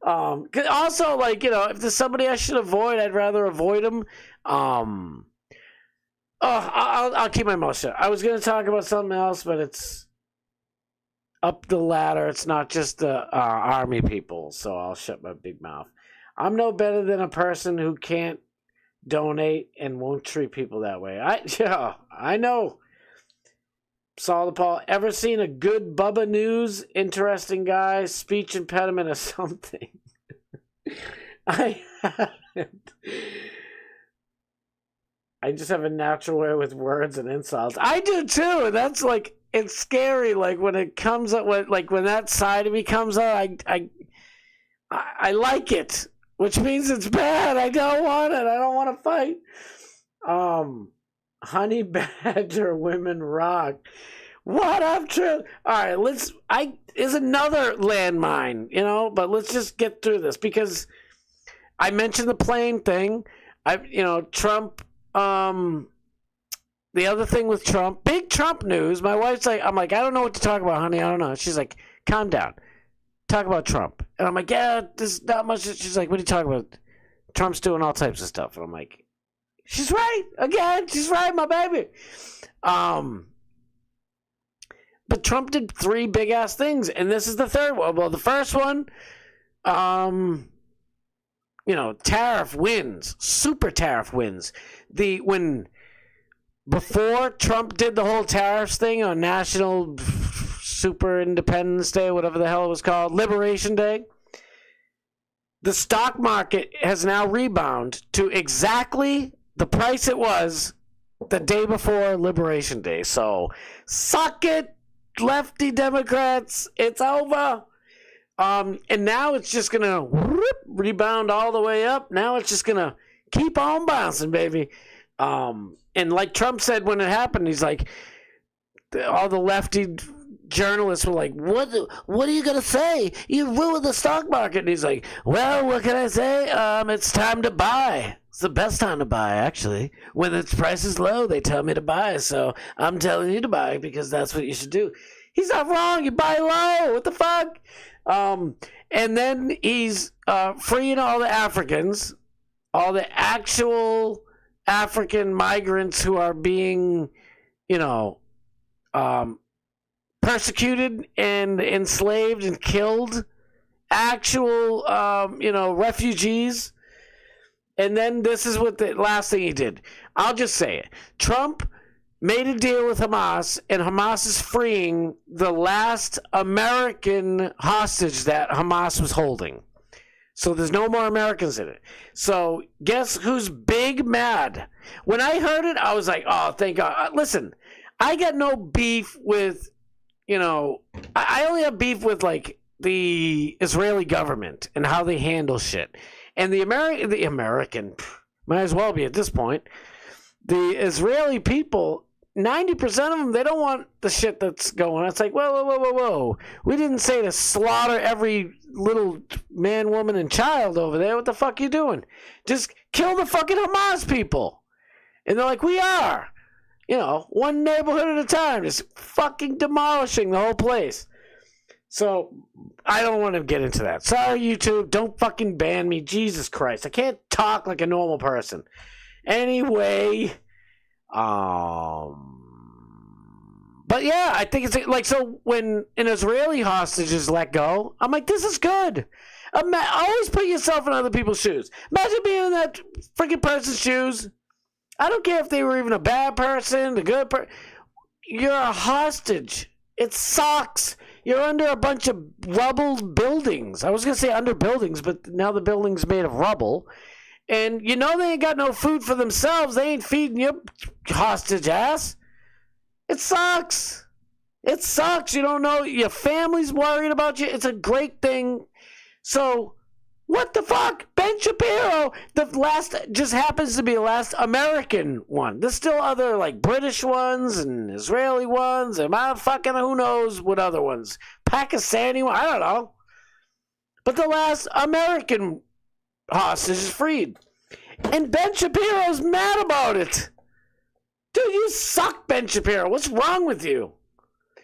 'Cause also, like, you know, if there's somebody I should avoid, I'd rather avoid them. I'll keep my mouth shut. I was going to talk about something else, but it's up the ladder. It's not just the army people, so I'll shut my big mouth. I'm no better than a person who can't donate and won't treat people that way. I know. Saul the Paul, ever seen a good Bubba News? Interesting guy, speech impediment or something? I haven't. I just have a natural way with words and insults. I do too, and that's like, it's scary. Like when it comes up, when that side of me comes out, I like it, which means it's bad. I don't want it. I don't want to fight. Honey Badger Women Rock. What up, Trill? All right, is another landmine, you know, but let's just get through this because I mentioned the plane thing. Trump. The other thing with Trump, big Trump news. My wife's like, I'm like, I don't know what to talk about, honey. I don't know. She's like, calm down. Talk about Trump. And I'm like, yeah, there's not much. She's like, what are you talking about? Trump's doing all types of stuff. And I'm like, she's right. Again, she's right, my baby. But Trump did 3 big ass things, and this is the third one. Well, the first one, tariff wins, super tariff wins. Before Trump did the whole tariffs thing on National Super Independence Day, whatever the hell it was called, Liberation Day, the stock market has now rebounded to exactly the price it was the day before Liberation Day. So, suck it, lefty Democrats. It's over. And now it's just going to rebound all the way up. Now it's just going to keep on bouncing, baby. And like Trump said when it happened, he's like, all the lefty journalists were like, what are you going to say? You ruined the stock market. And he's like, well, what can I say? It's time to buy. It's the best time to buy, actually. When its price is low, they tell me to buy. So I'm telling you to buy because that's what you should do. He's not wrong. You buy low. What the fuck? And then he's freeing all the Africans, all the actual African migrants who are being, persecuted and enslaved and killed, actual, refugees. And then this is what the last thing he did. I'll just say it. Trump made a deal with Hamas, and Hamas is freeing the last American hostage that Hamas was holding. So there's no more Americans in it. So guess who's big mad? When I heard it, I was like, oh, thank God. Listen, I got no beef with, I only have beef with, like, the Israeli government and how they handle shit. And the American, might as well be at this point, the Israeli people, 90% of them, they don't want the shit that's going on. It's like, whoa. We didn't say to slaughter every little man, woman, and child over there. What the fuck you doing? Just kill the fucking Hamas people. And they're like, we are. One neighborhood at a time, just fucking demolishing the whole place. So, I don't want to get into that. Sorry, YouTube, don't fucking ban me. Jesus Christ, I can't talk like a normal person. Anyway, but yeah, I think it's like, so when an Israeli hostage is let go, I'm like, this is good. Always put yourself in other people's shoes. Imagine being in that freaking person's shoes. I don't care if they were even a bad person, a good person. You're a hostage. It sucks. You're under a bunch of rubble buildings. I was going to say under buildings, but now the building's made of rubble. And they ain't got no food for themselves. They ain't feeding your hostage ass. It sucks. It sucks. You don't know. Your family's worried about you. It's a great thing. So, what the fuck? Ben Shapiro, just happens to be the last American one. There's still other, like, British ones and Israeli ones and motherfucking who knows what other ones. Pakistani one. I don't know. But the last American hostage is freed. And Ben Shapiro's mad about it. Dude, you suck, Ben Shapiro. What's wrong with you?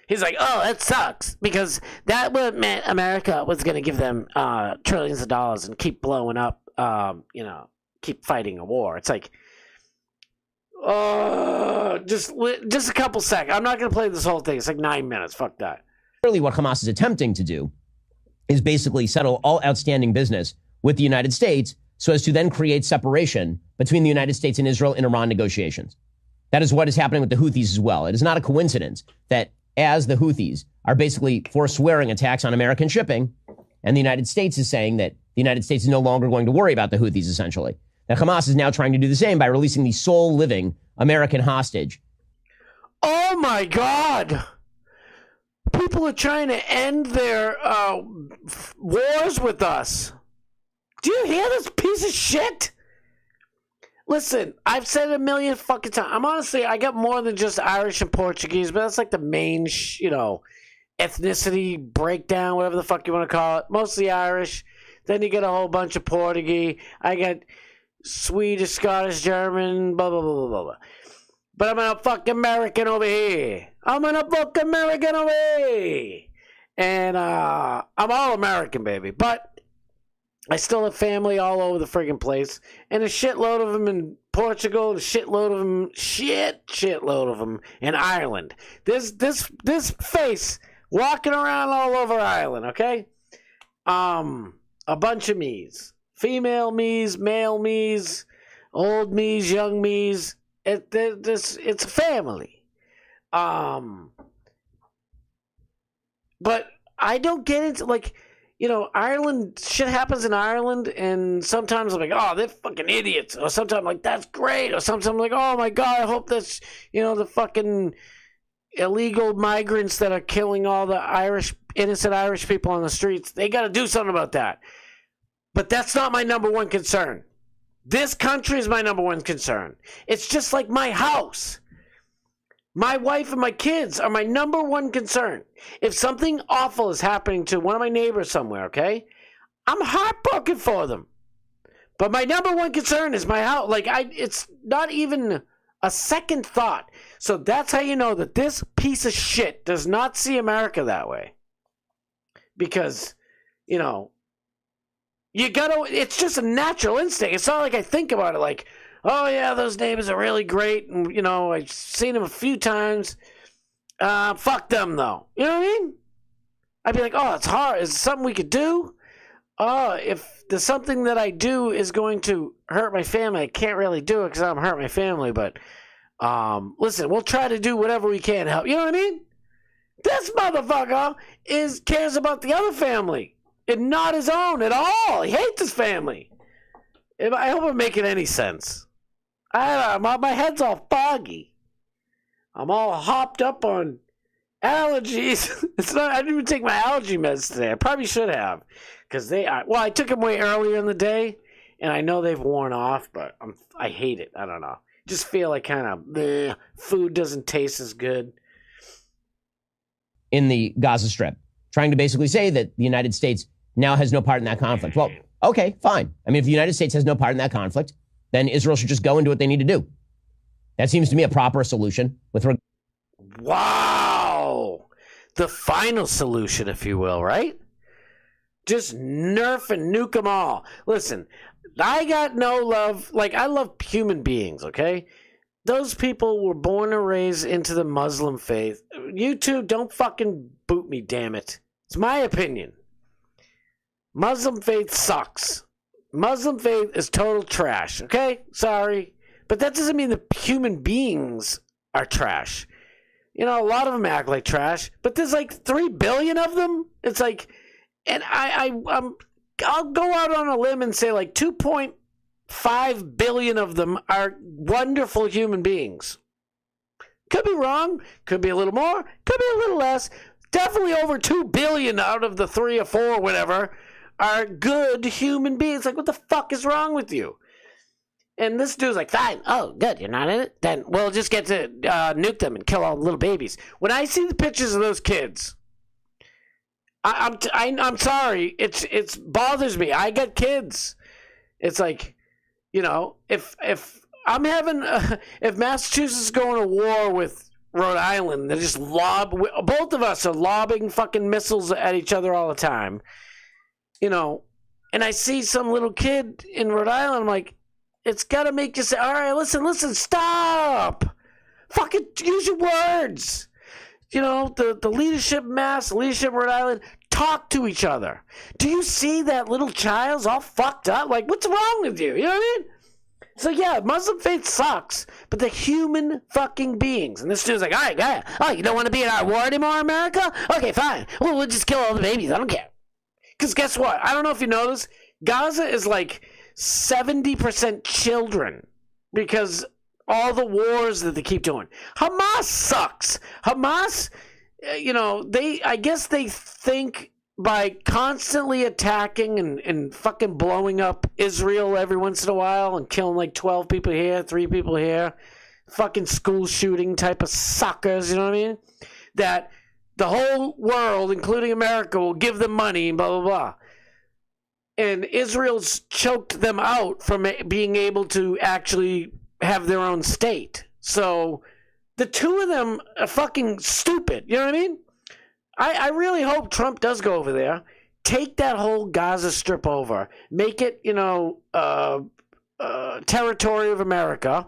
He's like, oh, that sucks. Because that would meant America was going to give them trillions of dollars and keep blowing up, keep fighting a war. It's like, just a couple seconds. I'm not going to play this whole thing. It's like 9 minutes. Fuck that. Really what Hamas is attempting to do is basically settle all outstanding business with the United States so as to then create separation between the United States and Israel in Iran negotiations. That is what is happening with the Houthis as well. It is not a coincidence that as the Houthis are basically forswearing attacks on American shipping, and the United States is saying that the United States is no longer going to worry about the Houthis, essentially. That Hamas is now trying to do the same by releasing the sole living American hostage. Oh my God! People are trying to end their wars with us. Do you hear this piece of shit? Listen, I've said it a million fucking times. I got more than just Irish and Portuguese, but that's like the main, ethnicity breakdown, whatever the fuck you want to call it. Mostly Irish. Then you get a whole bunch of Portuguese. I got Swedish, Scottish, German, blah, blah, blah, blah, blah. But I'm a fucking American over here. And I'm all American, baby. But I still have family all over the friggin' place, and a shitload of them in Portugal, a shitload of them in Ireland. This face walking around all over Ireland, okay? A bunch of me's, female me's, male me's, old me's, young me's. It's a family. But I don't get into, like, Ireland, shit happens in Ireland, and sometimes I'm like, oh, they're fucking idiots. Or sometimes I'm like, that's great. Or sometimes I'm like, oh my God, I hope that's, the fucking illegal migrants that are killing all the innocent Irish people on the streets. They got to do something about that. But that's not my number one concern. This country is my number one concern. It's just like my house. My wife and my kids are my number one concern. If something awful is happening to one of my neighbors somewhere, okay, I'm heartbroken for them. But my number one concern is my house. It's not even a second thought. So that's how you know that this piece of shit does not see America that way. Because, it's just a natural instinct. It's not like I think about it like, oh yeah, those neighbors are really great, and I've seen them a few times. Fuck them though. You know what I mean? I'd be like, oh, it's hard. Is it something we could do? Oh, if there's something that I do is going to hurt my family, I can't really do it because I'm hurt my family. But listen, we'll try to do whatever we can to help. You know what I mean? This motherfucker cares about the other family. and not his own at all. He hates his family. I hope I'm making any sense. My head's all foggy. I'm all hopped up on allergies. I didn't even take my allergy meds today. I probably should have, because I took them way earlier in the day, and I know they've worn off, but I hate it. I don't know. Just feel like kind of food doesn't taste as good. In the Gaza Strip, trying to basically say that the United States now has no part in that conflict. Well, okay, fine. I mean, if the United States has no part in that conflict, then Israel should just go and do what they need to do. That seems to me a proper solution. Wow. The final solution, if you will, right? Just nerf and nuke them all. Listen, I got no love. Like, I love human beings, okay? Those people were born and raised into the Muslim faith. You two, don't fucking boot me, damn it. It's my opinion. Muslim faith sucks. Muslim faith is total trash, okay? Sorry. But that doesn't mean the human beings are trash. You know, a lot of them act like trash, but there's like 3 billion of them. It's like, and I'll go out on a limb and say like 2.5 billion of them are wonderful human beings. Could be wrong. Could be a little more. Could be a little less. Definitely over 2 billion out of the 3 or 4 or whatever are good human beings. Like, what the fuck is wrong with you? And this dude's like, fine. Oh, good. You're not in it? Then we'll just get to nuke them and kill all the little babies. When I see the pictures of those kids, I'm sorry. It's bothers me. I got kids. It's like, you know, if I'm having, if Massachusetts is going to war with Rhode Island, they just both of us are lobbing fucking missiles at each other all the time. You know, and I see some little kid in Rhode Island, I'm like, it's got to make you say, all right, listen, stop. Fucking use your words. You know, the leadership leadership Rhode Island, talk to each other. Do you see that little child's all fucked up? Like, what's wrong with you? You know what I mean? So, yeah, Muslim faith sucks, but the human fucking beings. And this dude's like, all right, yeah. Oh, you don't want to be in our war anymore, America? Okay, fine. Well, we'll just kill all the babies. I don't care. Because guess what? I don't know if you know this. Gaza is like 70% children because all the wars that they keep doing. Hamas sucks. Hamas, you know, I guess they think by constantly attacking and fucking blowing up Israel every once in a while and killing like 12 people here, 3 people here, fucking school shooting type of suckers, you know what I mean? That the whole world, including America, will give them money and blah, blah, blah. And Israel's choked them out from being able to actually have their own state. So the two of them are fucking stupid. You know what I mean? I really hope Trump does go over there, take that whole Gaza Strip over, make it, you know, territory of America.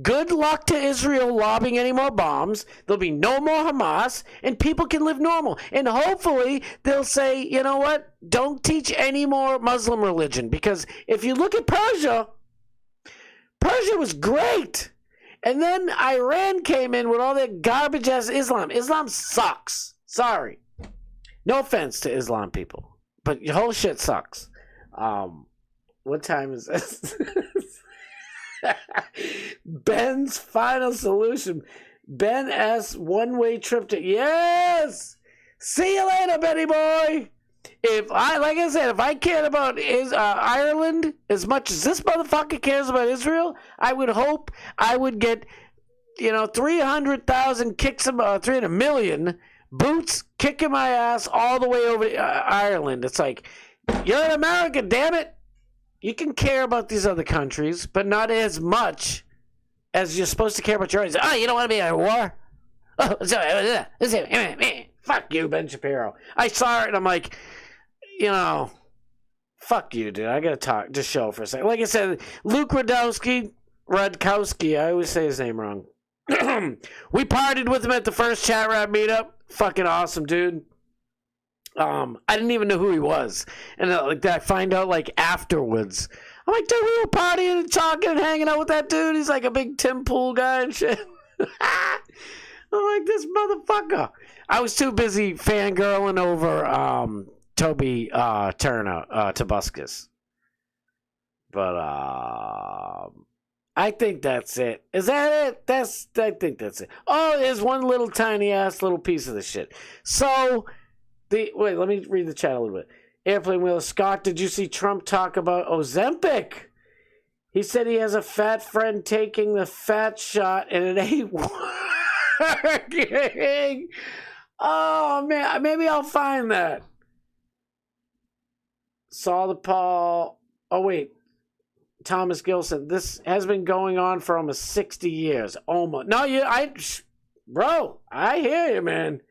Good luck to Israel lobbing any more bombs. There'll be no more Hamas, and people can live normal. And hopefully they'll say, you know what? Don't teach any more Muslim religion. Because if you look at Persia was great. And then Iran came in with all that garbage-ass Islam. Islam sucks. Sorry. No offense to Islam people. But your whole shit sucks. What time is this? Ben's final solution. Ben S. one-way trip to... Yes! See you later, Benny boy! If I cared about Ireland as much as this motherfucker cares about Israel, I would hope I would get, 300,000 300 million boots kicking my ass all the way over to Ireland. It's like, you're in America, damn it! You can care about these other countries, but not as much as you're supposed to care about your own. Oh, you don't want to be in a war? Oh, sorry. Fuck you, Ben Shapiro. I saw it and I'm like, fuck you, dude. I gotta talk, just show for a second. Like I said, Luke Radkowski, I always say his name wrong. We partied with him at the first chat rap meetup. Fucking awesome, dude. I didn't even know who he was. And I find out afterwards. I'm like, dude, we were partying and talking and hanging out with that dude. He's like a big Tim Pool guy and shit. I'm like, this motherfucker. I was too busy fangirling over Toby Turner, Tobuscus. But I think that's it. Is that it? I think that's it. Oh, there's one little tiny ass little piece of the shit. So wait, let me read the chat a little bit. Airplane Wheeler Scott, did you see Trump talk about Ozempic? He said he has a fat friend taking the fat shot and it ain't working. Oh man, maybe I'll find that. Saw the Paul. Oh wait, Thomas Gilson. This has been going on for almost 60 years. Almost. No, bro, I hear you, man.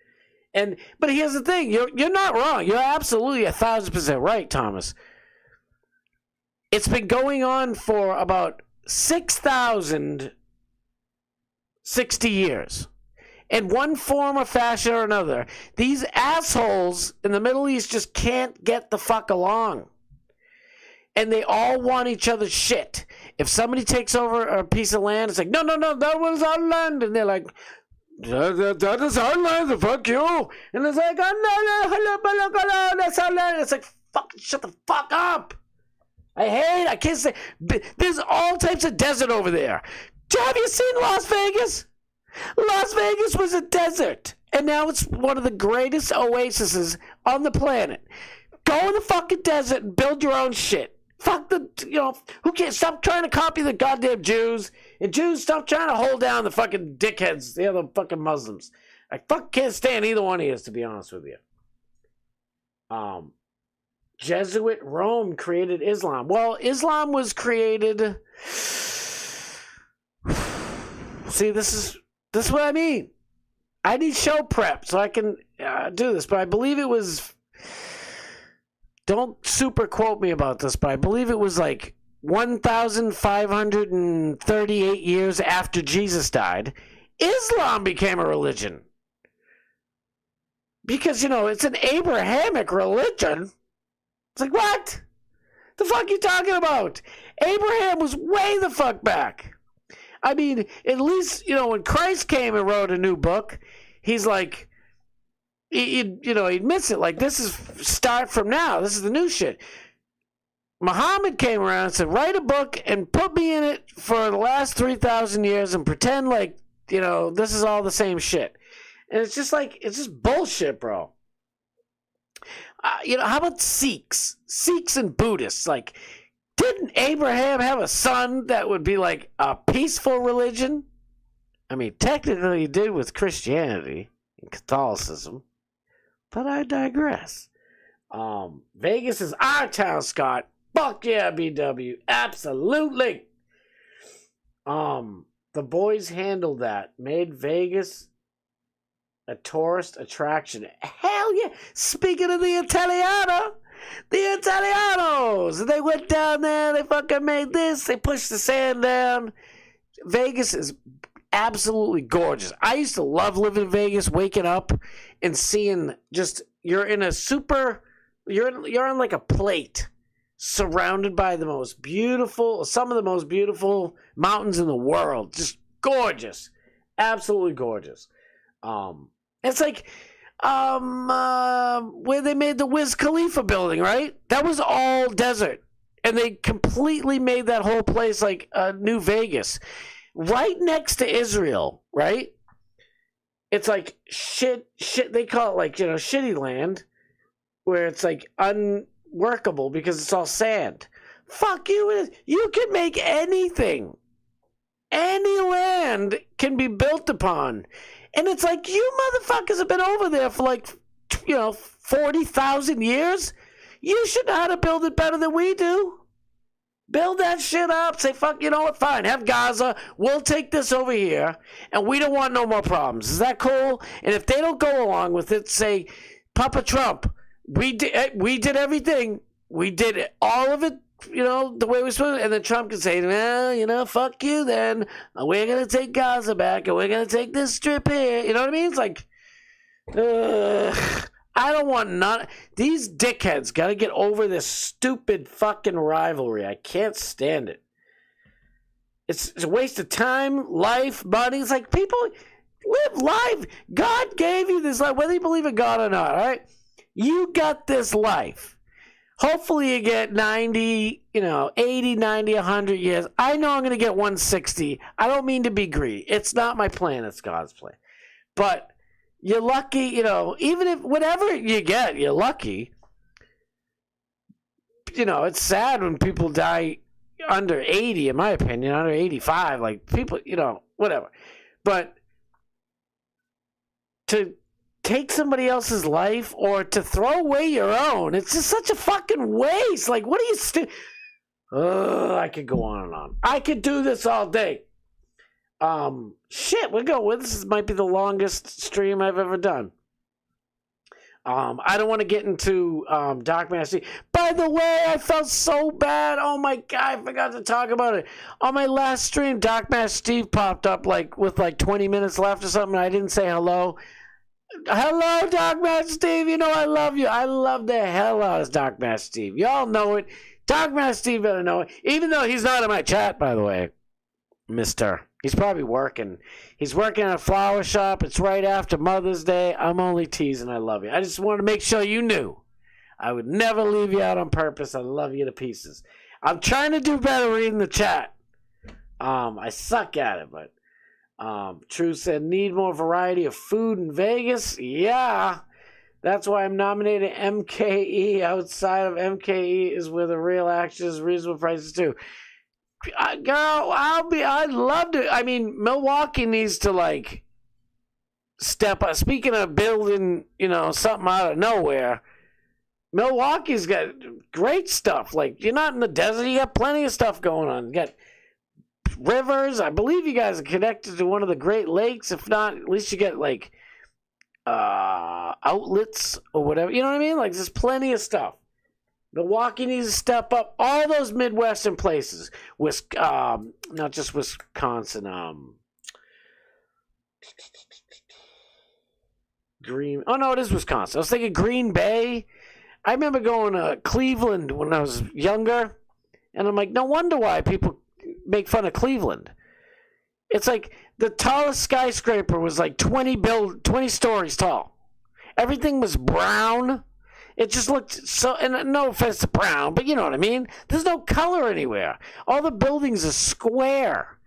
But here's the thing: you're not wrong. You're absolutely 1,000% right, Thomas. It's been going on for about 6,060 years. In one form or fashion or another, these assholes in the Middle East just can't get the fuck along. And they all want each other's shit. If somebody takes over a piece of land, it's like, no, that was our land. And they're like, that is our land, fuck you. And it's like, oh, no, that's our land. It's like, fucking shut the fuck up. I can't say, there's all types of desert over there. Have you seen Las Vegas? Las Vegas was a desert, and now it's one of the greatest oases on the planet. Go in the fucking desert and build your own shit. Fuck who cares? Stop trying to copy the goddamn Jews. And Jews, stop trying to hold down the fucking dickheads, the other fucking Muslims. I fucking can't stand either one of you, to be honest with you. Jesuit Rome created Islam. Well, Islam was created... See, this is what I mean. I need show prep so I can do this, but I believe it was... Don't super quote me about this, but I believe it was like 1,538 years after Jesus died, Islam became a religion. Because, it's an Abrahamic religion. It's like, what? The fuck you talking about? Abraham was way the fuck back. I mean, at least, when Christ came and wrote a new book, he's like... He admits it, like, this is start from now. This is the new shit. Muhammad came around and said, write a book and put me in it for the last 3,000 years and pretend like, this is all the same shit. And it's just like, it's just bullshit, bro. How about Sikhs? Sikhs and Buddhists. Like, didn't Abraham have a son that would be like a peaceful religion? I mean, technically he did with Christianity and Catholicism. But I digress. Vegas is our town, Scott. Fuck yeah, BW. Absolutely. The boys handled that. Made Vegas a tourist attraction. Hell yeah. Speaking of the Italianos. They went down there. They fucking made this. They pushed the sand down. Vegas is absolutely gorgeous. I used to love living in Vegas, waking up and seeing you're on like a plate surrounded by some of the most beautiful mountains in the world. Just gorgeous. Absolutely gorgeous. It's like where they made the Wiz Khalifa building, right? That was all desert. And they completely made that whole place like New Vegas. Right next to Israel, right? It's like shit, they call it like, shitty land, where it's like unworkable because it's all sand. Fuck you, you can make anything. Any land can be built upon. And it's like, you motherfuckers have been over there for like, 40,000 years. You should know how to build it better than we do. Build that shit up. Say, fuck, you know what? Fine. Have Gaza. We'll take this over here. And we don't want no more problems. Is that cool? And if they don't go along with it, say, Papa Trump, we did everything. We did all of it, the way we're supposed to. And then Trump can say, well, fuck you then. We're going to take Gaza back. And we're going to take this strip here. You know what I mean? It's like, I don't want none. These dickheads got to get over this stupid fucking rivalry. I can't stand it. It's a waste of time, life, money. It's like, people live life. God gave you this life, whether you believe in God or not, all right? You got this life. Hopefully you get 90, 80, 90, 100 years. I know I'm going to get 160. I don't mean to be greedy. It's not my plan. It's God's plan. But you're lucky, even if whatever you get, you're lucky. It's sad when people die under 80, in my opinion, under 85. Like, people, whatever. But to take somebody else's life or to throw away your own, it's just such a fucking waste. Like, what are you I could go on and on. I could do this all day. Shit, this might be the longest stream I've ever done. I don't want to get into Dark Master. By the way, I felt so bad. Oh my God, I forgot to talk about it. On my last stream, Dark Master Steve popped up with 20 minutes left or something. I didn't say hello. Hello, Dark Master Steve. I love you. I love the hell out of Dark Master Steve. Y'all know it. Dark Master Steve better know it. Even though he's not in my chat, by the way. Mister. He's probably working. He's working at a flower shop. It's right after Mother's Day. I'm only teasing. I love you. I just wanted to make sure you knew. I would never leave you out on purpose. I love you to pieces. I'm trying to do better reading the chat. I suck at it, but True said, need more variety of food in Vegas. Yeah. That's why I'm nominated MKE. Outside of MKE is where the real action is, reasonable prices too. Girl, I'd love to. I mean, Milwaukee needs to step up. Speaking of building, something out of nowhere, Milwaukee's got great stuff. You're not in the desert. You got plenty of stuff going on. You got rivers. I believe you guys are connected to one of the Great Lakes. If not, at least you get outlets or whatever. You know what I mean? There's plenty of stuff. Milwaukee needs to step up. All those Midwestern places. Not just Wisconsin. It is Wisconsin. I was thinking Green Bay. I remember going to Cleveland when I was younger. And I'm like, no wonder why people make fun of Cleveland. It's the tallest skyscraper was 20 stories tall. Everything was brown. It just looked so, and no offense to brown, but you know what I mean? There's no color anywhere. All the buildings are square.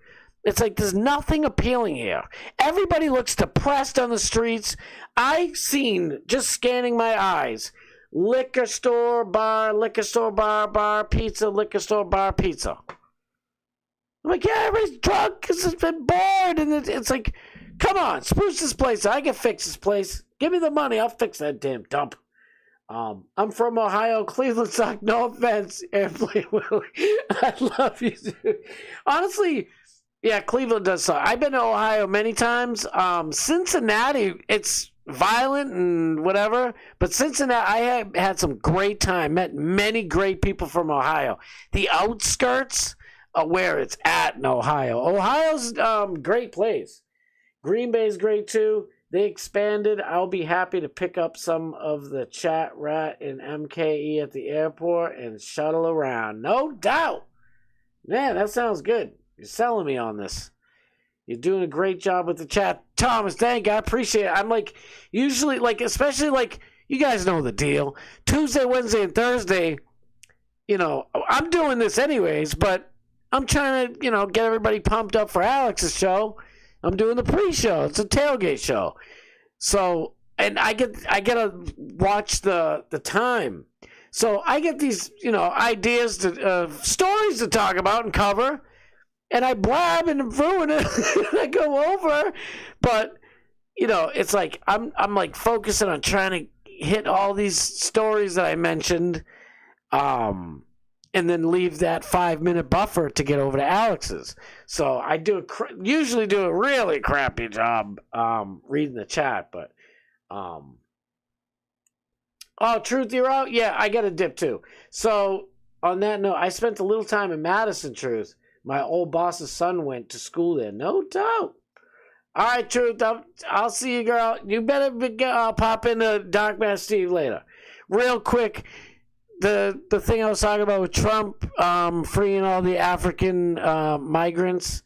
It's there's nothing appealing here. Everybody looks depressed on the streets. I seen, just scanning my eyes, liquor store, bar, pizza, liquor store, bar, pizza. I'm like, yeah, everybody's drunk because it's been bored. And it's come on, spruce this place. I can fix this place. Give me the money. I'll fix that damn dump. I'm from Ohio. Cleveland sucked. No offense, Airplane Willie. I love you, dude. Honestly, yeah, Cleveland does suck. I've been to Ohio many times. Cincinnati, it's violent and whatever, but Cincinnati, I have had some great time. Met many great people from Ohio. The outskirts of where it's at in Ohio. Ohio's great place. Green Bay's great too. They expanded. I'll be happy to pick up some of the chat rat in MKE at the airport and shuttle around. No doubt. Man, that sounds good. You're selling me on this. You're doing a great job with the chat. Thomas, thank you. I appreciate it. I'm usually, especially you guys know the deal. Tuesday, Wednesday, and Thursday, I'm doing this anyways, but I'm trying to, get everybody pumped up for Alex's show. I'm doing the pre-show. It's a tailgate show. So, and I get to watch the time. So I get these, ideas stories to talk about and cover. And I blab and ruin it. And I go over. But, it's I'm focusing on trying to hit all these stories that I mentioned. And then leave that 5-minute buffer to get over to Alex's. So I usually do a really crappy job reading the chat, but Truth, you're out? Yeah, I got a dip too. So on that note, I spent a little time in Madison, Truth. My old boss's son went to school there, no doubt. All right, Truth, I'll see you, girl. You better pop into Dark Man Steve later. Real quick, the thing I was talking about with Trump freeing all the African migrants,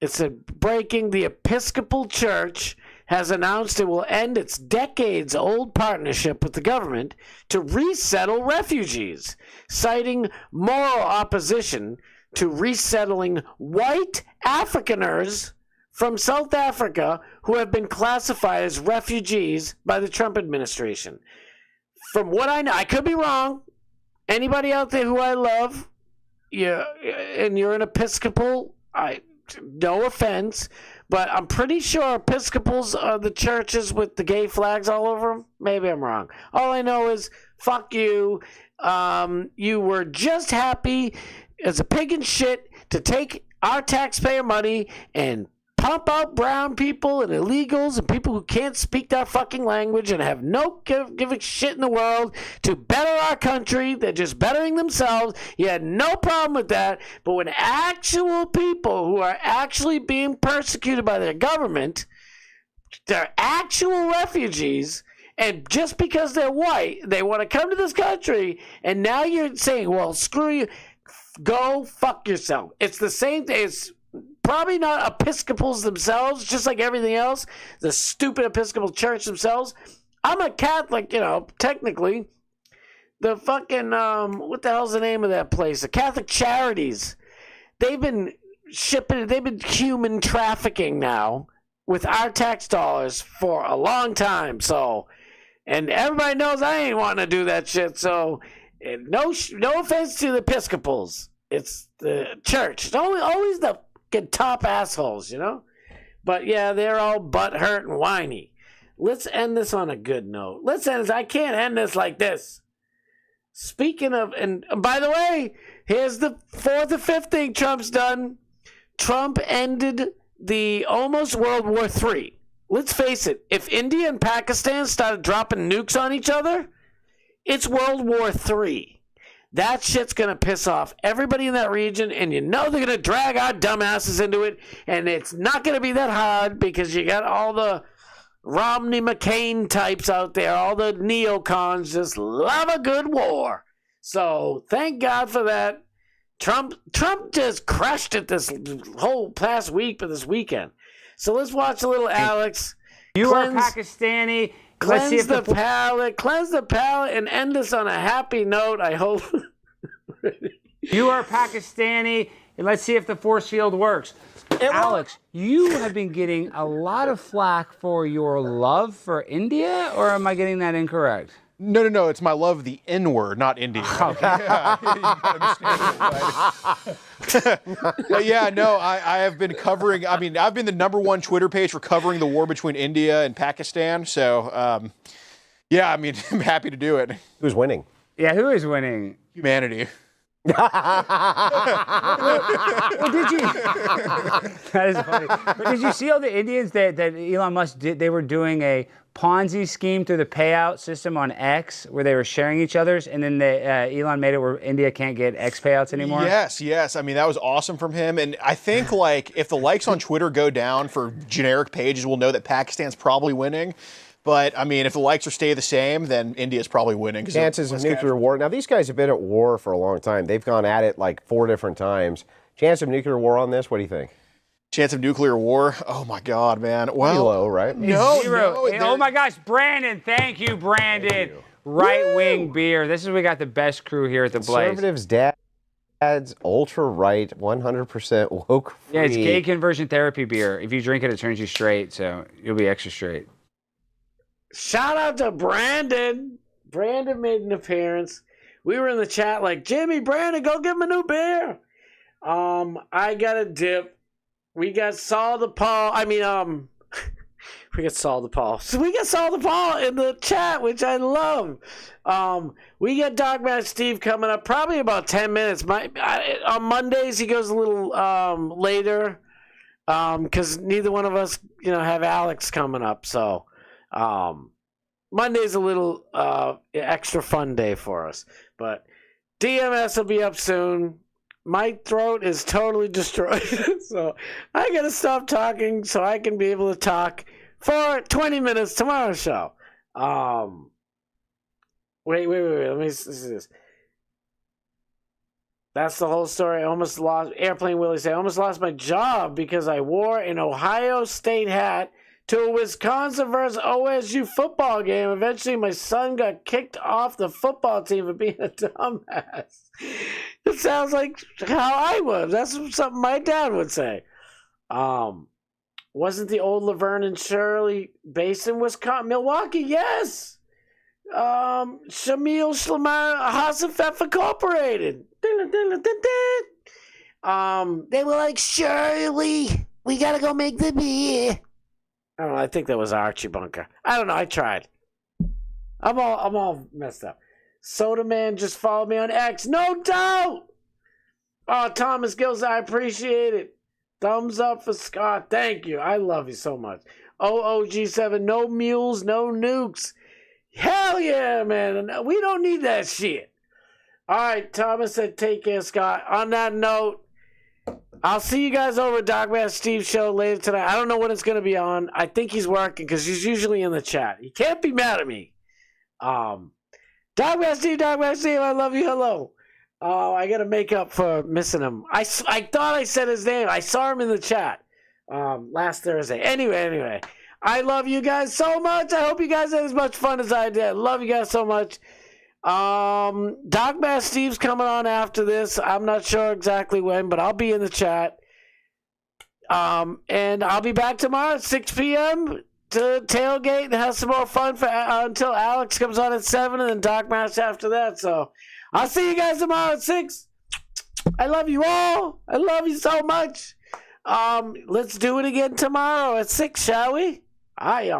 it's breaking the Episcopal Church has announced it will end its decades-old partnership with the government to resettle refugees, citing moral opposition to resettling white Afrikaners from South Africa who have been classified as refugees by the Trump administration. From what I know, I could be wrong. Anybody out there who I love, and you're an Episcopal, no offense, but I'm pretty sure Episcopals are the churches with the gay flags all over them. Maybe I'm wrong. All I know is, fuck you. You were just happy as a pig in shit to take our taxpayer money and pump out brown people and illegals and people who can't speak that fucking language and have no giving shit in the world to better our country. They're just bettering themselves. You had no problem with that. But when actual people who are actually being persecuted by their government, they're actual refugees, and just because they're white, they want to come to this country, and now you're saying, well, screw you, go fuck yourself. It's the same thing. It's probably not Episcopals themselves, just like everything else, the stupid Episcopal Church themselves. I'm a Catholic, technically. The fucking, what the hell's the name of that place? The Catholic Charities. They've been human trafficking now with our tax dollars for a long time, so, and everybody knows I ain't wanting to do that shit, so, no offense to the Episcopals. It's the church. It's always the top assholes, But yeah, they're all butthurt and whiny. Let's end this on a good note. I can't end this like this. Speaking of, and by the way, here's the fourth or fifth thing Trump's done. Trump ended the almost World War III. Let's face it, if India and Pakistan started dropping nukes on each other, it's World War III. That shit's going to piss off everybody in that region, and they're going to drag our dumbasses into it, and it's not going to be that hard because you got all the Romney McCain types out there, all the neocons just love a good war. So thank God for that. Trump just crushed it this whole past week, but this weekend. So let's watch a little Alex. You are Pakistani. Cleanse the palate, and end this on a happy note, I hope. You are Pakistani, and let's see if the force field works. Alex, you have been getting a lot of flack for your love for India, or am I getting that incorrect? No. It's my love of the N-word, not India. Okay. I have been covering, I've been the #1 Twitter page for covering the war between India and Pakistan. So, I'm happy to do it. Who's winning? Yeah, who is winning? Humanity. Well, did you? That is funny. But did you see all the Indians that Elon Musk did? They were doing a Ponzi scheme through the payout system on X, where they were sharing each other's, and then Elon made it where India can't get X payouts anymore. Yes. That was awesome from him, and I think if the likes on Twitter go down for generic pages, we'll know that Pakistan's probably winning. But, if the likes stay the same, then India's probably winning. Chances of nuclear war. Now, these guys have been at war for a long time. They've gone at it like 4 different times. Chance of nuclear war on this? What do you think? Chance of nuclear war? Oh, my God, man. Well, pretty low, right? No, 0. Oh, my gosh, Brandon. Thank you, Brandon. Right-wing beer. We got the best crew here at the Blaze. Conservatives' dad's ultra-right, 100% woke-free. Yeah, it's gay conversion therapy beer. If you drink it, it turns you straight, so you'll be extra straight. Shout out to Brandon. Brandon made an appearance. We were in the chat like, Jimmy, Brandon, go give him a new beer. I got a dip. We got Saul the Paul. We got Saul the Paul. So we got Saul the Paul in the chat, which I love. We got Dogman Steve coming up probably about 10 minutes. On Mondays, he goes a little later because neither one of us, have Alex coming up. So Monday's a little extra fun day for us. But DMS will be up soon. My throat is totally destroyed, so I gotta stop talking so I can be able to talk for 20 minutes tomorrow's show. Wait. Let me see this. That's the whole story. I almost lost. Airplane Willie say I almost lost my job because I wore an Ohio State hat to a Wisconsin versus OSU football game. Eventually, my son got kicked off the football team for being a dumbass. It sounds like how I was. That's something my dad would say. Wasn't the old Laverne and Shirley based in Wisconsin? Milwaukee, yes. Shamil Shlamar Hassafef Incorporated. They were like, Shirley, we gotta go make the beer. I don't know, I think that was Archie Bunker. I don't know, I tried. I'm all messed up. Soda Man just followed me on X. No doubt! Oh, Thomas Gills, I appreciate it. Thumbs up for Scott. Thank you. I love you so much. OOG7, no mules, no nukes. Hell yeah, man. We don't need that shit. All right, Thomas said take care, Scott. On that note, I'll see you guys over at Dogman Steve's show later tonight. I don't know when it's going to be on. I think he's working because he's usually in the chat. He can't be mad at me. Dogman Steve, I love you. Hello. Oh, I got to make up for missing him. I thought I said his name. I saw him in the chat last Thursday. Anyway, I love you guys so much. I hope you guys had as much fun as I did. Love you guys so much. Dogman Steve's coming on after this. I'm not sure exactly when, but I'll be in the chat. And I'll be back tomorrow at 6 p.m. to tailgate and have some more fun until Alex comes on at 7 and then Dogman after that. So I'll see you guys tomorrow at 6. I love you all. I love you so much. Let's do it again tomorrow at 6, shall we? Aye.